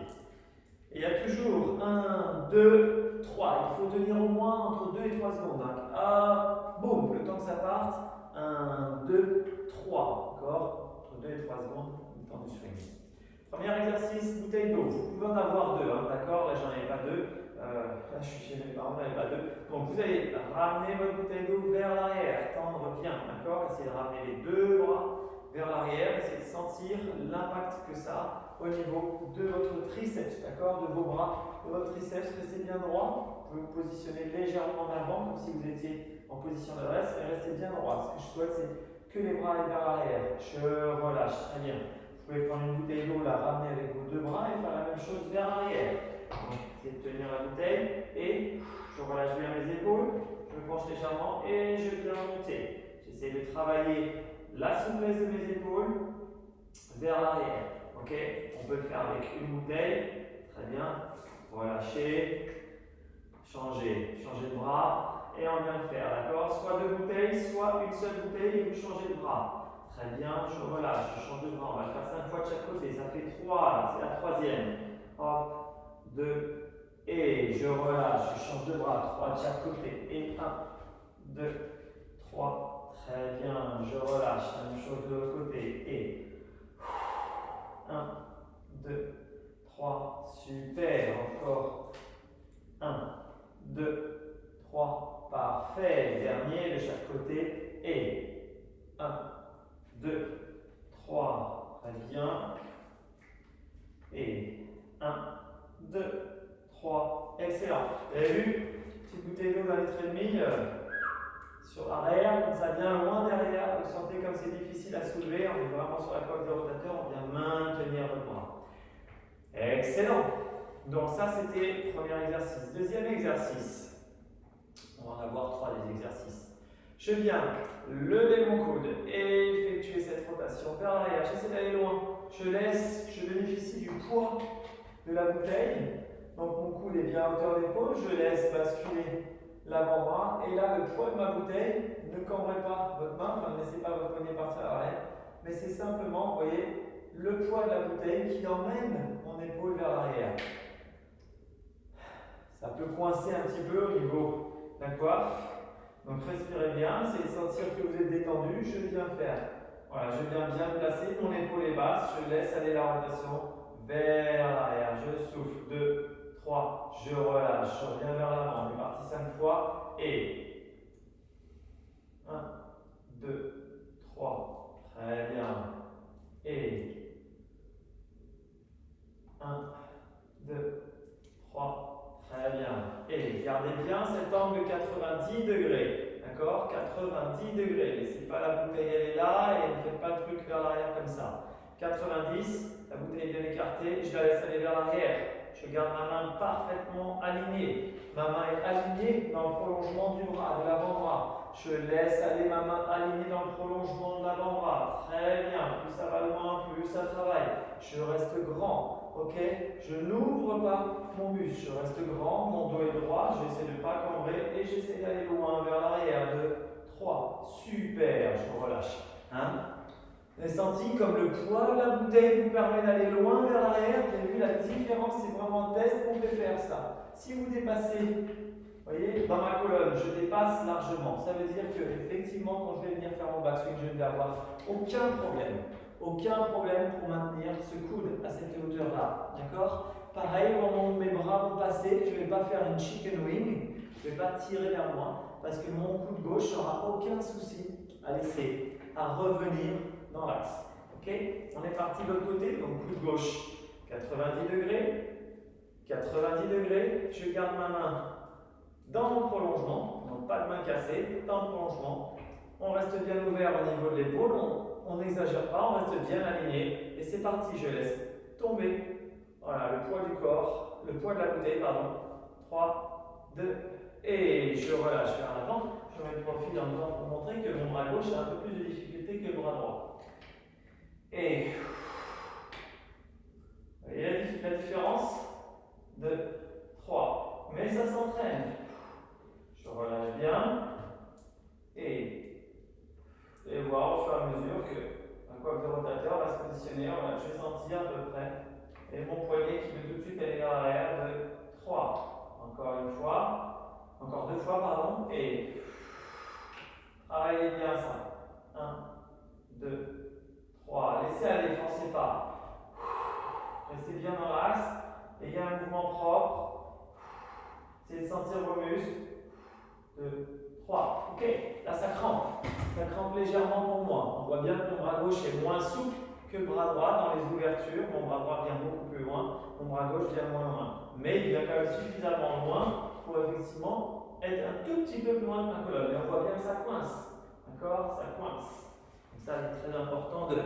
Et il y a toujours 1, 2, 3. Il faut tenir au moins entre 2 et 3 secondes. Ah, boum, le temps que ça parte. 1, 2, 3. D'accord? Entre 2 et 3 secondes, le temps du swing. Premier exercice, bouteille d'eau. Vous pouvez en avoir deux, d'accord? Là, j'en avais pas deux. Là, je suis chez mes parents, j'en avais pas deux. Donc, vous allez ramener votre bouteille d'eau vers l'arrière, tendre bien, d'accord? Essayez de ramener les deux bras vers l'arrière, essayez de sentir l'impact que ça a au niveau de votre triceps, d'accord? De vos bras, de votre triceps. Restez bien droit. Vous pouvez vous positionner légèrement en avant, comme si vous étiez en position d'adresse, et restez bien droit. Ce que je souhaite, c'est que les bras aillent vers l'arrière. Je relâche, très bien. Vous pouvez prendre une bouteille d'eau, la ramener avec vos deux bras et faire la même chose vers l'arrière. Donc, essayez de tenir la bouteille et je relâche bien mes épaules, je me penche légèrement et je viens monter. J'essaie de travailler la souplesse de mes épaules vers l'arrière. Ok? On peut le faire avec une bouteille, très bien. Relâcher, changer de bras et on vient le faire, d'accord? Soit deux bouteilles, soit une seule bouteille et vous changez de bras. Très bien, je relâche, je change de bras. On va le faire 5 fois de chaque côté. Ça fait 3, c'est la troisième. Hop, 2, et je relâche, je change de bras. 3 de chaque côté. Et 1, 2, 3. Très bien, je relâche. Même chose de l'autre côté. Et 1, 2, 3. Super. Encore 1, 2, 3. Parfait. Dernier de chaque côté. Et 1, 2, 3, très bien. Et 1, 2, 3, excellent. Vous avez vu? Petite bouteille d'eau d'un litre et demi sur l'arrière, comme ça vient loin derrière. Vous sentez comme c'est difficile à soulever. On est vraiment sur la coiffe des rotateurs, on vient maintenir le bras. Excellent. Donc ça c'était le premier exercice. Deuxième exercice. On va en avoir 3 des exercices. Je viens lever mon coude et effectuer cette rotation vers l'arrière. J'essaie d'aller loin. Je bénéficie du poids de la bouteille. Donc mon coude est bien à hauteur d'épaule. Je laisse basculer l'avant-bras. Et là, le poids de ma bouteille, ne cambrez pas votre main, enfin ne laissez pas votre poignet partir à l'arrière. Mais c'est simplement, vous voyez, le poids de la bouteille qui emmène mon épaule vers l'arrière. Ça peut coincer un petit peu au niveau de la coiffe. Donc respirez bien, essayez de sentir que vous êtes détendu. Je viens faire. Voilà, je viens bien placer, mon épaule est basse, je laisse aller la rotation vers l'arrière. Je souffle, 2, 3, je relâche, je reviens vers l'avant. On est parti 5 fois. Et 1, 2, 3, très bien. Et 1, 2, 3, très bien. Et gardez bien cet angle 90 degrés. D'accord? 90 degrés. Laissez pas la bouteille, elle est là et ne faites pas le truc vers l'arrière comme ça. 90, la bouteille est bien écartée, je la laisse aller vers l'arrière. Je garde ma main parfaitement alignée. Ma main est alignée dans le prolongement du bras, de l'avant-bras. Je laisse aller ma main alignée dans le prolongement de l'avant-bras. Très bien. Plus ça va loin, plus ça travaille. Je reste grand. Ok? Je n'ouvre pas mon muscle. Je reste grand. Mon dos est droit. J'essaie de ne pas cambrer et j'essaie d'aller loin vers l'arrière. 2, 3. Super. Je relâche. 1, Vous avez senti comme le poids de la bouteille vous permet d'aller loin vers l'arrière. Vous avez vu la différence, c'est vraiment un test qu'on fait faire ça. Si vous dépassez, vous voyez, dans ma colonne, je dépasse largement. Ça veut dire que effectivement, quand je vais venir faire mon backswing, je ne vais avoir aucun problème. Aucun problème pour maintenir ce coude à cette hauteur-là. D'accord? Pareil, au moment où mes bras vont passer, je ne vais pas faire une chicken wing. Je ne vais pas tirer vers moi parce que mon coude gauche n'aura aucun souci à laisser, à revenir dans l'axe. Ok? On est parti de l'autre côté, donc coude gauche, 90 degrés. 90 degrés, je garde ma main dans le prolongement, donc pas de main cassée, dans le prolongement. On reste bien ouvert au niveau de l'épaule, on n'exagère pas, on reste bien aligné. Et c'est parti, je laisse tomber. Voilà, le poids du corps, le poids de la bouteille, pardon. 3, 2, et je relâche vers l'avant. Je mets le profil en temps pour montrer que mon bras gauche a un peu plus de difficulté que le bras droit. Et vous voyez la différence? 2, 3. Mais ça s'entraîne. Je relâche bien. Et voir au fur et à mesure que un coiffe de rotateur va se positionner. Voilà, je vais sentir à peu près. Et mon poignet qui veut tout de suite aller vers l'arrière de 3. Encore une fois. Encore 2 fois, pardon. Et travaillez bien ça. 1, 2, 3. Laissez aller, forcez pas. Restez bien dans l'axe. Ayez un mouvement propre. Essayez de sentir vos muscles. 2, 3. Ok, là ça crampe. Ça crampe légèrement pour moi. On voit bien que mon bras gauche est moins souple que le bras droit dans les ouvertures. Mon bras droit vient beaucoup plus loin. Mon bras gauche vient moins loin. Mais il vient quand même suffisamment loin pour effectivement être un tout petit peu plus loin de ma colonne. Et on voit bien que ça coince. D'accord? Ça coince. Donc ça, c'est très important de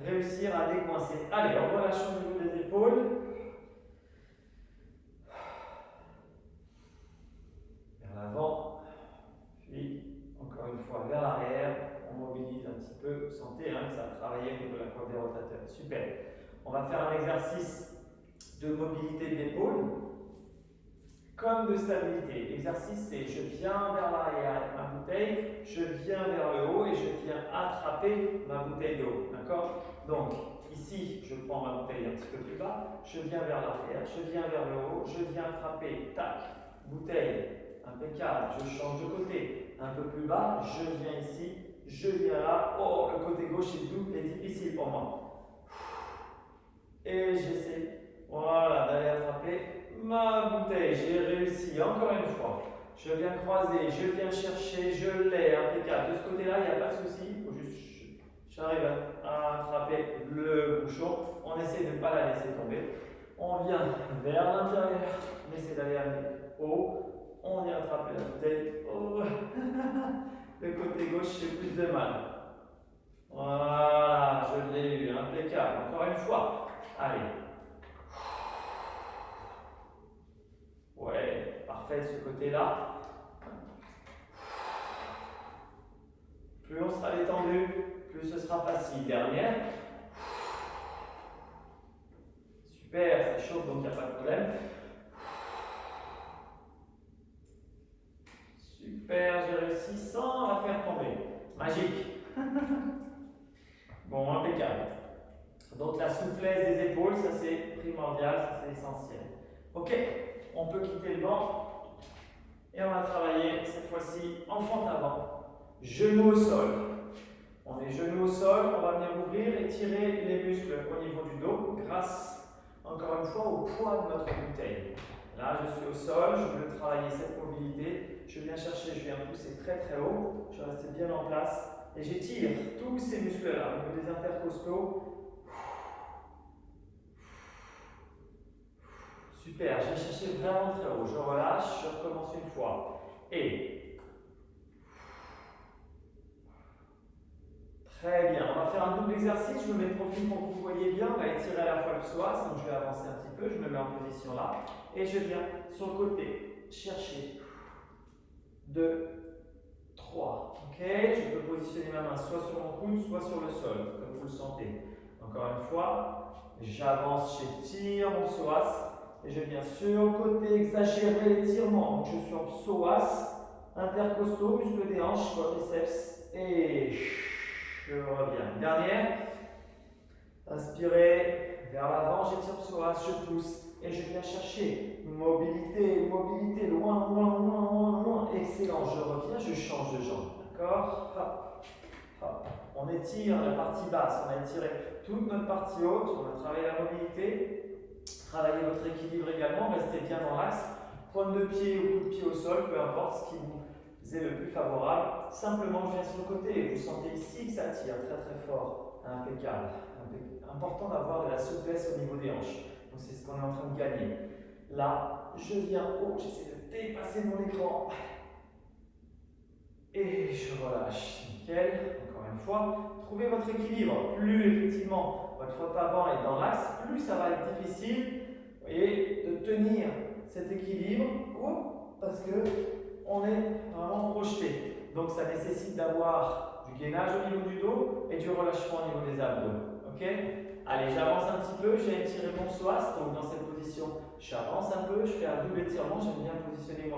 réussir à décoincer. Allez, on relâche au niveau des épaules. Vers l'avant. Puis, encore une fois, vers l'arrière. On mobilise un petit peu. Vous sentez hein, que ça a travaillé au niveau de la coiffe des rotateurs. Super. On va faire un exercice de mobilité de l'épaule comme de stabilité. L'exercice, c'est je viens vers l'arrière avec ma bouteille, je viens vers le haut et je viens attraper ma bouteille d'eau. D'accord? Donc, ici, je prends ma bouteille un petit peu plus bas, je viens vers l'arrière, je viens vers le haut, je viens attraper, tac, bouteille, impeccable, je change de côté, un peu plus bas, je viens ici, je viens là, oh, le côté gauche est difficile pour moi. Et j'essaie, voilà, d'aller attraper ma bouteille. J'ai réussi, encore une fois. Je viens croiser, je viens chercher, je l'ai, impeccable. De ce côté-là, il n'y a pas de souci. Il faut juste, j'arrive à attraper le bouchon. On essaie de ne pas la laisser tomber. On vient vers l'intérieur, on essaie d'aller haut. On vient attraper la bouteille. Oh. Le côté gauche, j'ai plus de mal. Voilà, je l'ai eu, impeccable. Encore une fois. Allez. Ouais, parfait de ce côté-là. Plus on sera détendu, plus ce sera facile. Dernière. Super, ça chauffe donc il n'y a pas de problème. Super, j'ai réussi sans la faire tomber. Magique. Bon, impeccable. Donc la souplesse des épaules, ça c'est primordial, ça c'est essentiel. Ok, on peut quitter le banc et on va travailler cette fois-ci en fente avant. Genoux au sol. On est genoux au sol, on va venir ouvrir et tirer les muscles au niveau du dos grâce, encore une fois, au poids de notre bouteille. Là, je suis au sol, je veux travailler cette mobilité. Je viens chercher, je viens pousser très très haut. Je reste bien en place et j'étire tous ces muscles-là au niveau des intercostaux. Super, je vais chercher vraiment très haut. Je relâche, je recommence une fois. Et très bien, on va faire un double exercice. Je me mets de profil pour que vous voyez bien. On va étirer à la fois le psoas, donc je vais avancer un petit peu. Je me mets en position là. Et je viens sur le côté chercher 2, 3. Ok, je peux positionner ma main soit sur mon coude, soit sur le sol, comme vous le sentez. Encore une fois, j'avance, j'étire mon psoas. Et je viens sur le côté, exagérer l'étirement. Donc je suis en psoas, intercostaux, muscle des hanches, quadriceps. Et Je reviens. Une dernière. Inspirez vers l'avant, j'étire le psoas, je pousse et je viens chercher. Mobilité, mobilité, loin, loin, loin, loin, loin. Excellent. Je reviens, je change de jambe. D'accord? Hop, hop. On étire la partie basse, on a étiré toute notre partie haute, on a travaillé la mobilité, travaillez votre équilibre également, restez bien dans l'axe. Pointe de pied ou coup de pied au sol, peu importe ce qui vous est le plus favorable. Simplement, je viens sur le côté et vous sentez ici que ça tire très très fort. Impeccable. Important d'avoir de la souplesse au niveau des hanches. Donc c'est ce qu'on est en train de gagner. Là, je viens haut, j'essaie de dépasser mon écran. Et je relâche. Nickel. Encore une fois, trouvez votre équilibre. Plus effectivement votre faute avant est dans l'axe, plus ça va être difficile, vous voyez, de tenir cet équilibre. Parce que on est vraiment projeté. Donc ça nécessite d'avoir du gainage au niveau du dos et du relâchement au niveau des abdos. Ok? Allez, j'avance un petit peu, j'ai étiré mon psoas, donc dans cette position, j'avance un peu, je fais un double étirement, j'aime bien positionner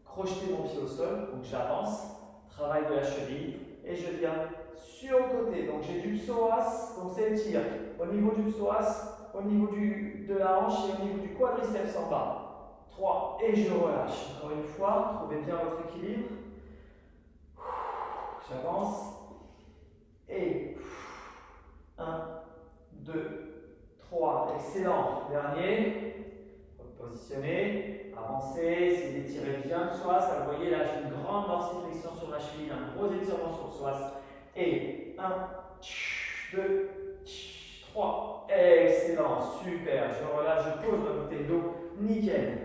crocheter mon pied au sol, donc j'avance, travail de la cheville, et je viens sur le côté, donc j'ai du psoas, donc c'est étire, au niveau du psoas, au niveau de la hanche et au niveau du quadriceps en bas. 3, et je relâche. Encore une fois, trouvez bien votre équilibre. J'avance, et 1, 2, 3, excellent. Dernier, positionnez, avancez, essayez d'étirer bien le psoas. Vous voyez là, j'ai une grande dorsiflexion sur ma cheville, un gros étirement sur le psoas. Et 1, 2, 3, excellent, super. Je relâche, je pose ma bouteille d'eau, nickel.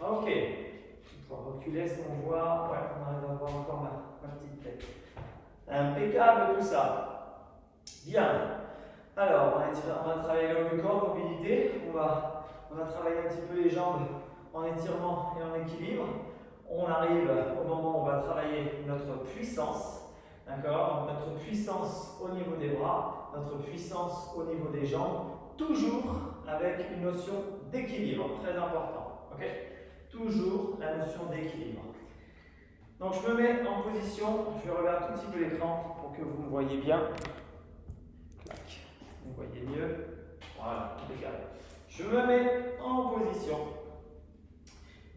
Ok, je vais pouvoir reculer ce qu'on voit. Ouais, on arrive à voir encore ma petite tête. Impeccable tout ça. Bien. Alors, on a travaillé le haut du corps, mobilité. On a travaillé un petit peu les jambes en étirement et en équilibre. On arrive au moment où on va travailler notre puissance. D'accord? Donc notre puissance au niveau des bras, notre puissance au niveau des jambes, toujours avec une notion d'équilibre, très important. Ok? Toujours la notion d'équilibre. Donc je me mets en position, je vais regarder un tout petit peu l'écran pour que vous me voyez bien. Vous voyez mieux. Voilà, impeccable. Je me mets en position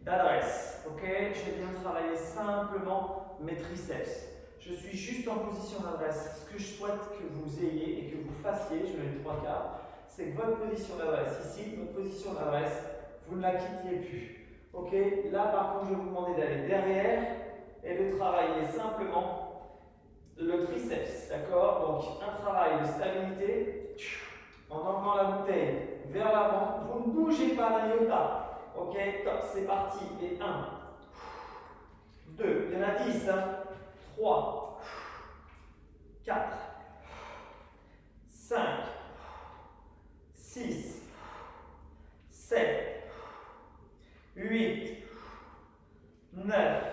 d'adresse. Ok, je viens travailler simplement mes triceps. Je suis juste en position d'adresse. Ce que je souhaite que vous ayez et que vous fassiez, je mets les 3 quarts, c'est que votre position d'adresse ici, votre position d'adresse, vous ne la quittiez plus. Ok, là par contre, je vais vous demander d'aller derrière et de travailler simplement le triceps. D'accord? Donc un travail de stabilité en emmenant la bouteille vers l'avant. Vous ne bougez pas d'un iota. Ok, top, c'est parti. Et 1, 2, il y en a 10. 3, 4, 5, 6, 7, 8, 9,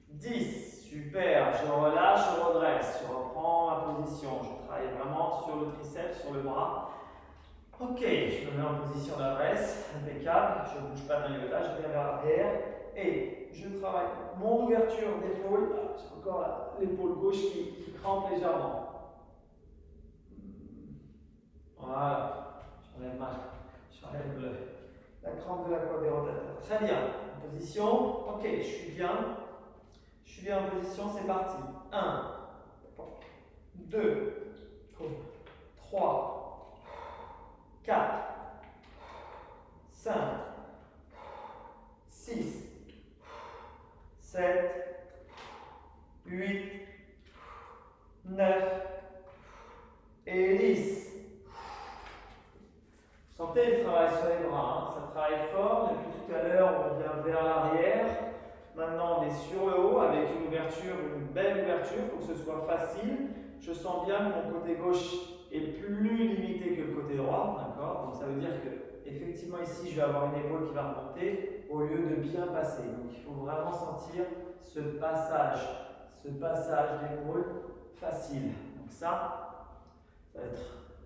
10. Super, je relâche, je redresse, je reprends ma position. Je travaille vraiment sur le triceps, sur le bras. Ok, je me mets en position d'adresse, impeccable. Je ne bouge pas d'un iota, je viens vers l'arrière. Et je travaille mon ouverture d'épaule. J'ai encore l'épaule gauche qui crampe légèrement. Voilà, j'enlève la crampe de la quad des rotateurs. Très bien, en position. Ok, je suis bien en position, c'est parti. 1, 2, 3, 4, 5, 6, 7, 8, 9 et 10. Sentez le travail sur les bras, hein. Ça travaille fort. Depuis tout à l'heure, on vient vers l'arrière. Maintenant, on est sur le haut avec une ouverture, une belle ouverture. Il faut que ce soit facile. Je sens bien que mon côté gauche est plus limité que le côté droit. D'accord? Donc ça veut dire que effectivement ici, je vais avoir une épaule qui va remonter au lieu de bien passer. Donc il faut vraiment sentir ce passage d'épaule facile. Donc ça va être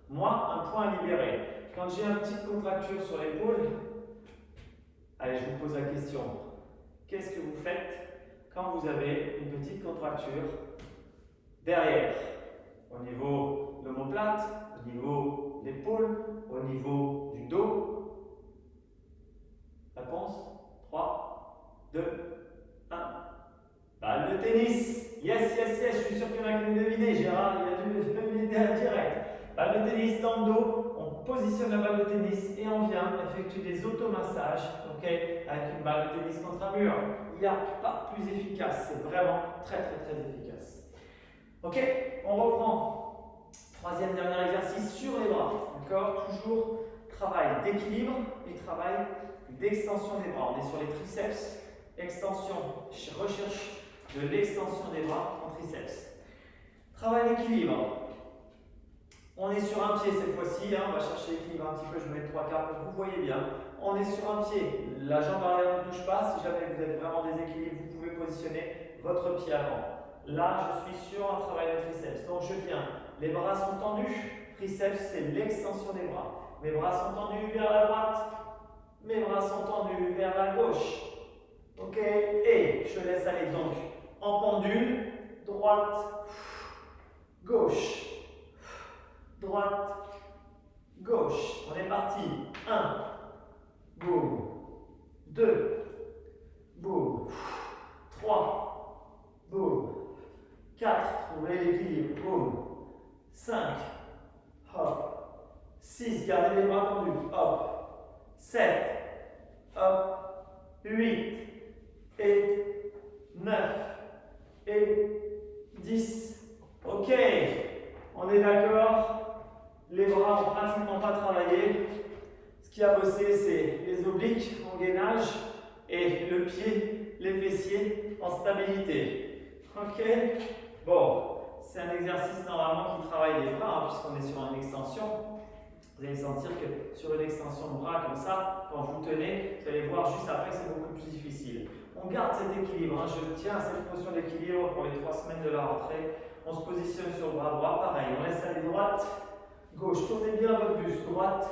moi un point à libérer. Quand j'ai une petite contracture sur l'épaule, allez, je vous pose la question. Qu'est-ce que vous faites quand vous avez une petite contracture derrière, au niveau de l'omoplate, au niveau de l'épaule, au niveau du dos. Réponse 3, 2, 1. Balle de tennis. Yes, yes, yes, je suis sûr qu'il y en a qui ont deviné. Gérard, il a dû deviner direct. Balle de tennis dans le dos. On positionne la balle de tennis et on vient effectuer des automassages, ok, avec une balle de tennis contre un mur. Il n'y a pas plus efficace. C'est vraiment très, très, très efficace. Ok, on reprend. Troisième, dernier exercice sur les bras. D'accord, toujours travail d'équilibre et travail d'extension des bras. On est sur les triceps. Extension, recherche de l'extension des bras en triceps. Travail d'équilibre. On est sur un pied cette fois-ci, hein, on va chercher l'équilibre un petit peu, je mets 3/4 pour que vous voyez bien. On est sur un pied, la jambe arrière ne touche pas, si jamais vous êtes vraiment déséquilibré, vous pouvez positionner votre pied avant. Là, je suis sur un travail de triceps, donc je viens, les bras sont tendus, triceps c'est l'extension des bras. Mes bras sont tendus vers la droite, mes bras sont tendus vers la gauche. Ok, et je laisse aller donc en pendule, droite, gauche, droite, gauche. On est parti. 1, boum. 2, boum. 3, boum. 4, trouvez l'équilibre, boum. 5, hop. 6, gardez les bras tendus, hop. 7, hop. 8, et 9 et 10. Ok, on est d'accord. Les bras n'ont pratiquement pas travaillé. Ce qui a bossé, c'est les obliques en gainage et le pied, les fessiers en stabilité. Ok, bon, c'est un exercice normalement qui travaille les bras, hein, puisqu'on est sur une extension. Vous allez sentir que sur une extension de bras comme ça, quand vous tenez, vous allez voir juste après que c'est beaucoup plus difficile. On garde cet équilibre, hein. Je tiens à cette notion d'équilibre pour les 3 semaines de la rentrée. On se positionne sur le bras droit, pareil, on laisse aller droite, gauche. Tournez bien votre buste, droite,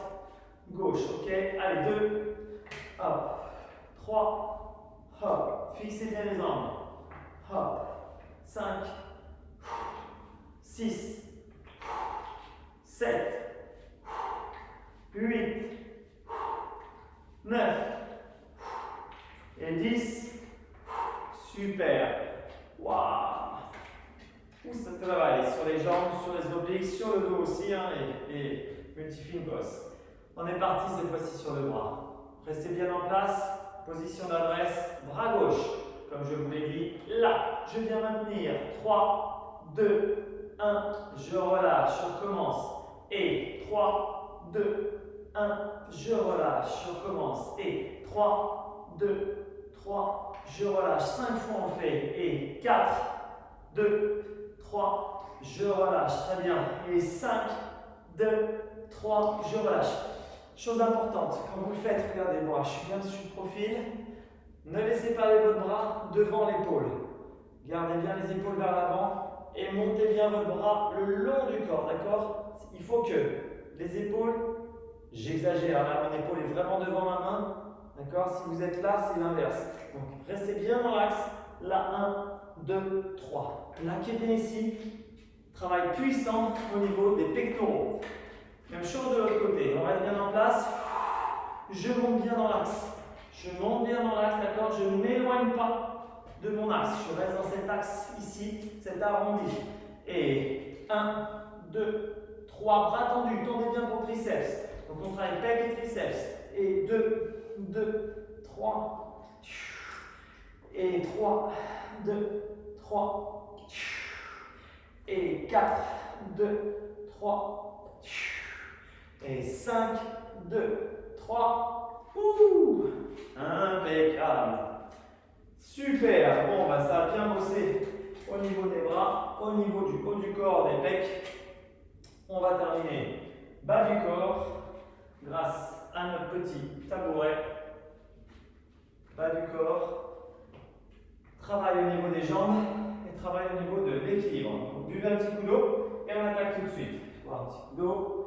gauche, ok. Allez, 2, hop, 3, hop, fixez bien les jambes, hop, 5, 6, 7, 8, 9 et 10. Super. Waouh. Où ça travaille sur les jambes, sur les obliques, sur le dos aussi, hein, et multifine boss. On est parti cette fois-ci sur le bras. Restez bien en place. Position d'adresse, bras gauche. Comme je vous l'ai dit, là, je viens maintenir. 3, 2, 1, je relâche, je recommence. Et 3, 2, 1, je relâche, je recommence. Et 3, 2, 3, je relâche. 5 fois on fait. Et 4, 2, 3, je relâche. Très bien. Et 5, 2, 3, je relâche. Chose importante, quand vous le faites, regardez moi, je suis bien sur le profil. Ne laissez pas aller votre bras devant l'épaule. Gardez bien les épaules vers l'avant et montez bien votre bras le long du corps, d'accord? Il faut que les épaules, j'exagère, là mon épaule est vraiment devant ma main, d'accord? Si vous êtes là, c'est l'inverse. Donc restez bien dans l'axe. Là, 1, 2, 3. Plaquez bien ici. Travail puissant au niveau des pectoraux. Même chose de l'autre côté. On reste bien en place. Je monte bien dans l'axe. Je monte bien dans l'axe, d'accord? Je ne m'éloigne pas de mon axe. Je reste dans cet axe ici, cet arrondi. Et 1, 2, 3, bras tendus. Tendez bien pour le triceps. Donc on travaille pec et triceps. Et 2, 3. Et 3, 2, 3. Et 4, 2, 3. Et 5, 2, 3. Ouh, impeccable. Super. Bon, bah, ça a bien bossé au niveau des bras, au niveau du haut du corps, des pecs. On va terminer bas du corps grâce à notre petit tabouret. Bas du corps. Travail au niveau des jambes et travail au niveau de l'équilibre. Donc, buvez un petit coup d'eau et on attaque tout de suite. Un petit coup d'eau.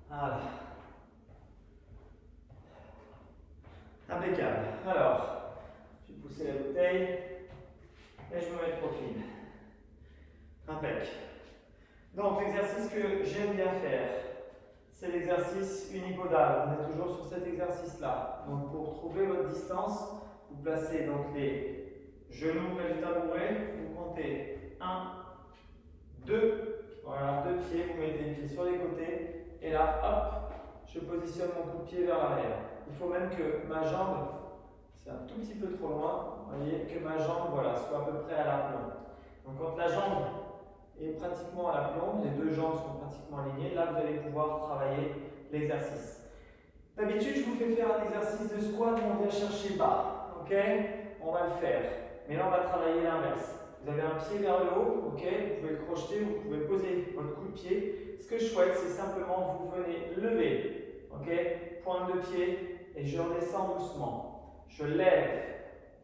Voilà. Impeccable. Alors, je vais pousser la bouteille et je me mets de profil. Impec. Donc, l'exercice que j'aime bien faire, c'est l'exercice unipodal. On est toujours sur cet exercice-là. Donc, pour trouver votre distance, vous placez donc les genoux près du tabouret. Vous comptez 1, 2. Voilà, 2 pieds. Vous mettez les pieds sur les côtés. Et là, hop, je positionne mon coup de pied vers l'arrière. Il faut même que ma jambe, c'est un tout petit peu trop loin, vous voyez, que ma jambe voilà, soit à peu près à l'aplomb. Donc, quand la jambe est pratiquement à l'aplomb, les deux jambes sont pratiquement alignées, là vous allez pouvoir travailler l'exercice. D'habitude, je vous fais faire un exercice de squat où on vient chercher bas. Ok? On va le faire. Mais là, on va travailler l'inverse. Vous avez un pied vers le haut, ok? Vous pouvez le crocheter, vous pouvez poser votre coup de pied. Ce que je souhaite, c'est simplement vous venez lever, ok? Pointe de pied et je redescends doucement. Je lève,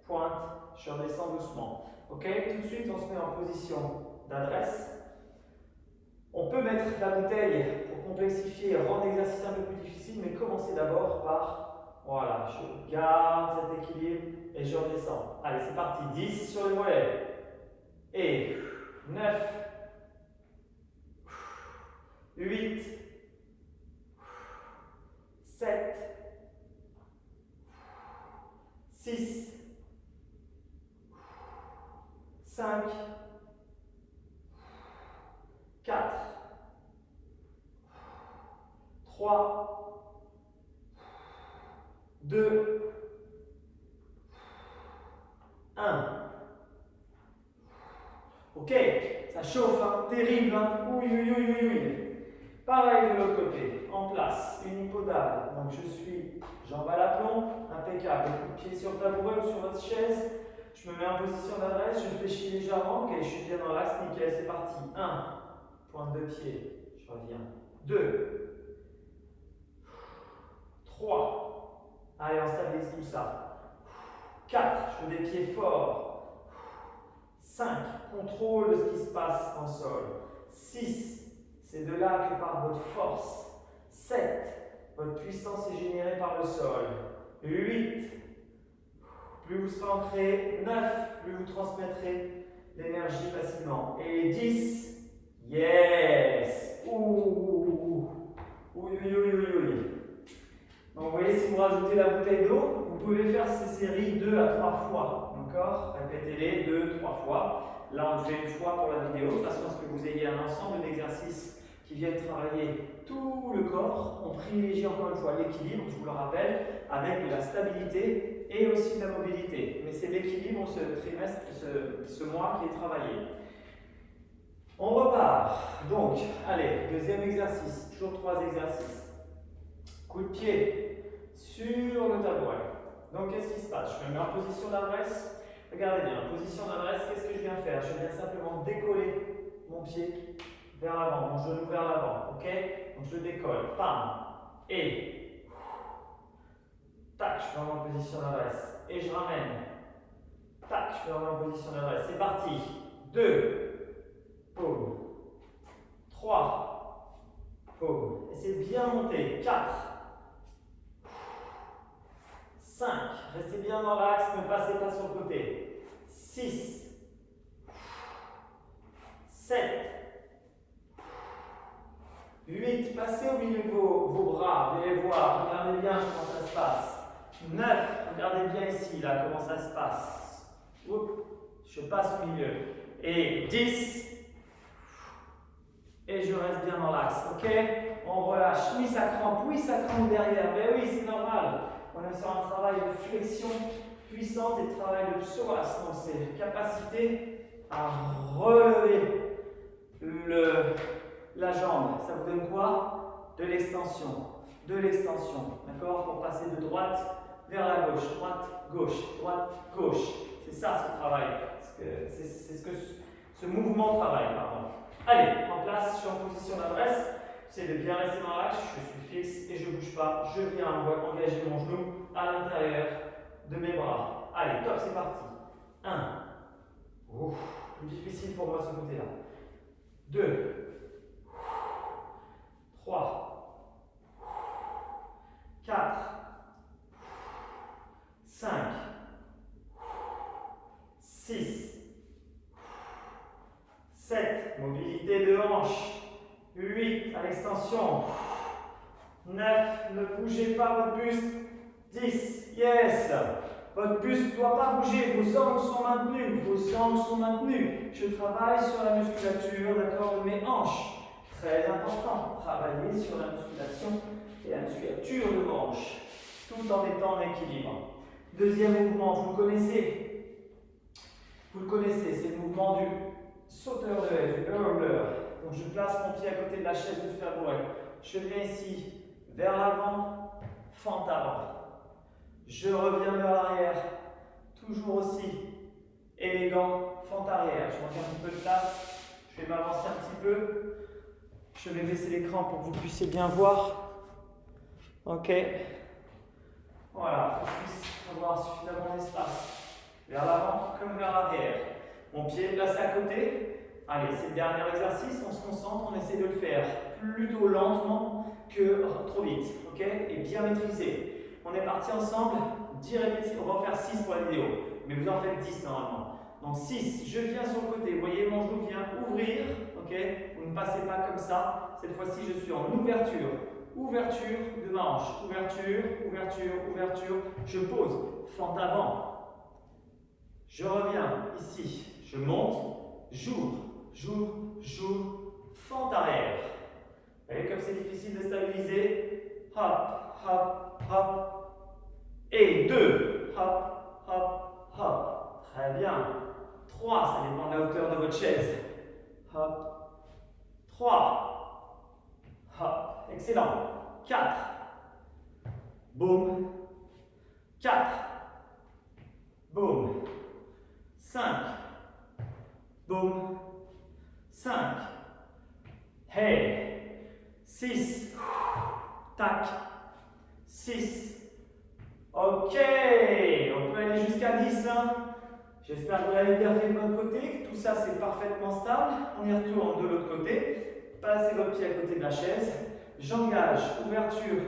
pointe, je redescends doucement. Ok? Tout de suite, on se met en position d'adresse. On peut mettre la bouteille pour complexifier et rendre l'exercice un peu plus difficile, mais commencez d'abord par, voilà, je garde cet équilibre et je redescends. Allez, c'est parti. 10 sur les mollets. Et 9, 8, 7, 6, 5, 4, 3, 2, 1. Ok, ça chauffe, hein, terrible, hein. Oui, oui, oui, oui, oui. Pareil de l'autre côté, en place, unipodal. Donc je suis jambes à l'aplomb, impeccable. Coup de pied sur le tabouret ou sur votre chaise. Je me mets en position d'adresse, je fléchis légèrement. Ok, je suis bien dans l'axe, nickel, c'est parti. 1, pointe de pied, je reviens. 2, 3, allez, on stabilise tout ça. 4, je veux des pieds forts. 5, contrôle de ce qui se passe en sol. 6, c'est de là que part votre force. 7, votre puissance est générée par le sol. 8, plus vous serez ancré. 9, plus vous transmettrez l'énergie facilement. Et 10, yes! Ouh! Oui, oui, oui, oui, oui. Donc vous voyez, si vous rajoutez la bouteille d'eau, vous pouvez faire ces séries 2 à 3 fois. D'accord? Répétez-les 2, 3 fois. Là, on le fait une fois pour la vidéo, de façon à ce que vous ayez un ensemble d'exercices qui viennent travailler tout le corps. On privilégie encore une fois l'équilibre, je vous le rappelle, avec de la stabilité et aussi de la mobilité. Mais c'est l'équilibre ce trimestre, ce mois qui est travaillé. On repart. Donc, allez, deuxième exercice. Toujours 3 exercices. Coup de pied sur le tabouret. Donc, qu'est-ce qui se passe? Je me mets en position d'adresse. Regardez bien, en position d'adresse, qu'est-ce que je viens faire? Je viens simplement décoller mon pied vers l'avant, mon genou vers l'avant. Ok? Donc, je décolle. Pam. Et. Tac, je me remets en position d'adresse. Et je ramène. Tac, je me remets en position d'adresse. C'est parti. 2. Paume. 3. Paume. Essayez de bien monter. 4. 5. Restez bien dans l'axe, ne passez pas sur le côté. 6. 7. 8. Passez au milieu de vos bras. Vous allez voir. Regardez bien comment ça se passe. 9. Regardez bien ici, là, comment ça se passe. Oups, je passe au milieu. Et 10. Et je reste bien dans l'axe. Ok? On relâche. Oui, ça crampe derrière. Mais oui, c'est normal. On est sur un travail de flexion puissante et de travail de psoas. Donc, c'est capacité à relever la jambe. Ça vous donne quoi? De l'extension. De l'extension. D'accord? Pour passer de droite vers la gauche. Droite, gauche. Droite, gauche. C'est ça ce travail. C'est ce que ce mouvement travaille. Pardon. Allez, en place, je suis en position d'adresse. J'essaie de bien rester dans l'axe, je suis fixe et je ne bouge pas. Je viens engager mon genou à l'intérieur de mes bras. Allez, top, c'est parti. 1. Ouf, plus difficile pour moi ce côté-là. 2. 3. 4. mobilité de hanche. 8, à l'extension. 9, ne bougez pas votre buste. 10, yes. Votre buste ne doit pas bouger, vos angles sont maintenus, Je travaille sur la musculature, d'accord, de mes hanches. Très important, travailler sur la musculation et la musculature de vos hanches, tout en étant en équilibre. Deuxième mouvement, vous le connaissez. C'est le mouvement du sauteur de haie, du hurler. Donc je place mon pied à côté de la chaise du tabouret. Je viens ici, vers l'avant, fente avant. Je reviens vers l'arrière, toujours aussi élégant, fente arrière. Je manque un petit peu de place, je vais m'avancer un petit peu. Je vais baisser l'écran pour que vous puissiez bien voir. Ok. Voilà, pour que je puisse avoir suffisamment d'espace vers l'avant comme vers l'arrière. Mon pied est placé à côté. Allez, c'est le dernier exercice, on se concentre, on essaie de le faire plutôt lentement que trop vite. Ok. Et bien maîtrisé. On est parti ensemble, 10 répétitions, on va en faire 6 pour la vidéo, mais vous en faites 10 normalement. Donc 6, je viens sur le côté, vous voyez mon genou vient ouvrir, ok? Vous ne passez pas comme ça, cette fois-ci je suis en ouverture, ouverture de ma hanche, ouverture, ouverture, ouverture, je pose, fente avant. Je reviens ici, je monte, j'ouvre, fente arrière. Vous voyez comme c'est difficile de stabiliser, hop, hop, hop. Et 2, hop, hop, hop. Très bien. 3, ça dépend de la hauteur de votre chaise. Hop. 3. Hop. Excellent. 4. Boum. 4. Boum. 5. Boum. 5. Hey. 6. Tac. 6. Ok, on peut aller jusqu'à 10. Hein. J'espère que vous l'avez bien fait de votre côté. Tout ça, c'est parfaitement stable. On y retourne de l'autre côté. Passez votre pied à côté de la chaise. J'engage, ouverture.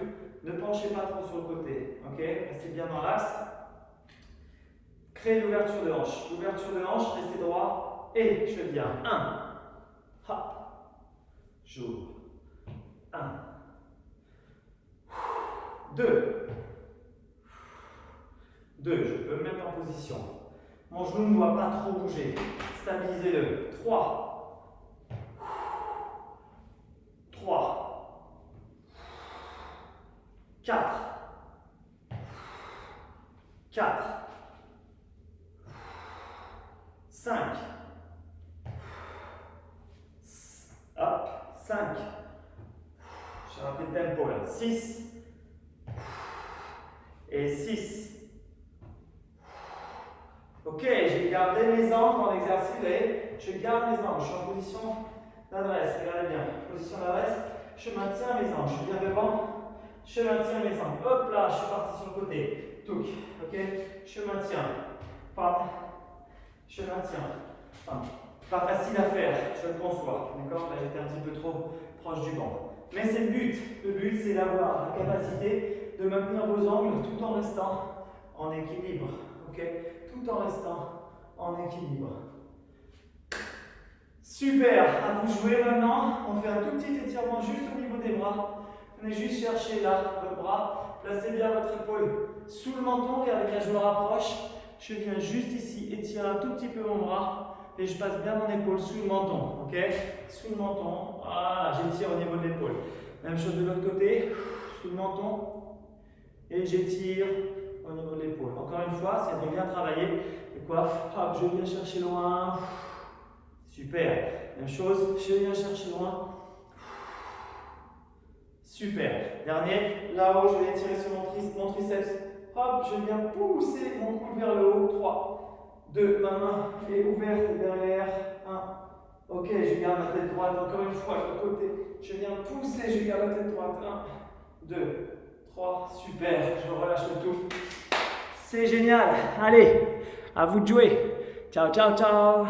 Ne penchez pas trop sur le côté. Ok, restez bien dans l'axe. Créez l'ouverture de hanche. L'ouverture de hanche, restez droit. Et je viens. 1. Hop. J'ouvre. 1. 2. 2, je peux me mettre en position. Mon genou ne doit pas trop bouger. Stabilisez-le. 3. 3. 4. 4. 5. Hop, 5. J'ai raté le tempo là. 6. Et 6. Ok, j'ai gardé mes angles dans l'exercice. Vous voyez, je garde mes angles. Je suis en position d'adresse. Regardez bien. Position d'adresse. Je maintiens mes angles. Je viens devant. Je maintiens mes angles. Hop là, je suis parti sur le côté. Touc. Ok, je maintiens. Pam. Je maintiens. Pam. Pas facile à faire, je le conçois. D'accord? Là, j'étais un petit peu trop proche du banc. Mais c'est le but. Le but, c'est d'avoir la capacité de maintenir vos angles tout en restant en équilibre. Ok? Tout en restant en équilibre. Super, à vous jouer maintenant. On fait un tout petit étirement juste au niveau des bras. Venez juste chercher là votre bras. Placez bien votre épaule sous le menton. Regardez bien, je me rapproche. Je viens juste ici étirer un tout petit peu mon bras et je passe bien mon épaule sous le menton. Ok? Sous le menton. Voilà, j'étire au niveau de l'épaule. Même chose de l'autre côté. Sous le menton. Et j'étire au niveau de l'épaule. Encore une fois, ça doit bien travailler. Et quoi? Hop, je viens chercher loin. Super. Même chose, je viens chercher loin. Super. Dernier, là-haut, je vais étirer sur mon triceps. Hop, je viens pousser mon coude vers le haut. 3, 2, ma main est ouverte derrière. 1. Ok, je garde ma tête droite. Encore une fois, de l'autre côté. Je viens pousser, je garde la tête droite. 1, 2, 3. Super. Je relâche le tout. C'est génial. Allez, à vous de jouer. Ciao, ciao, ciao.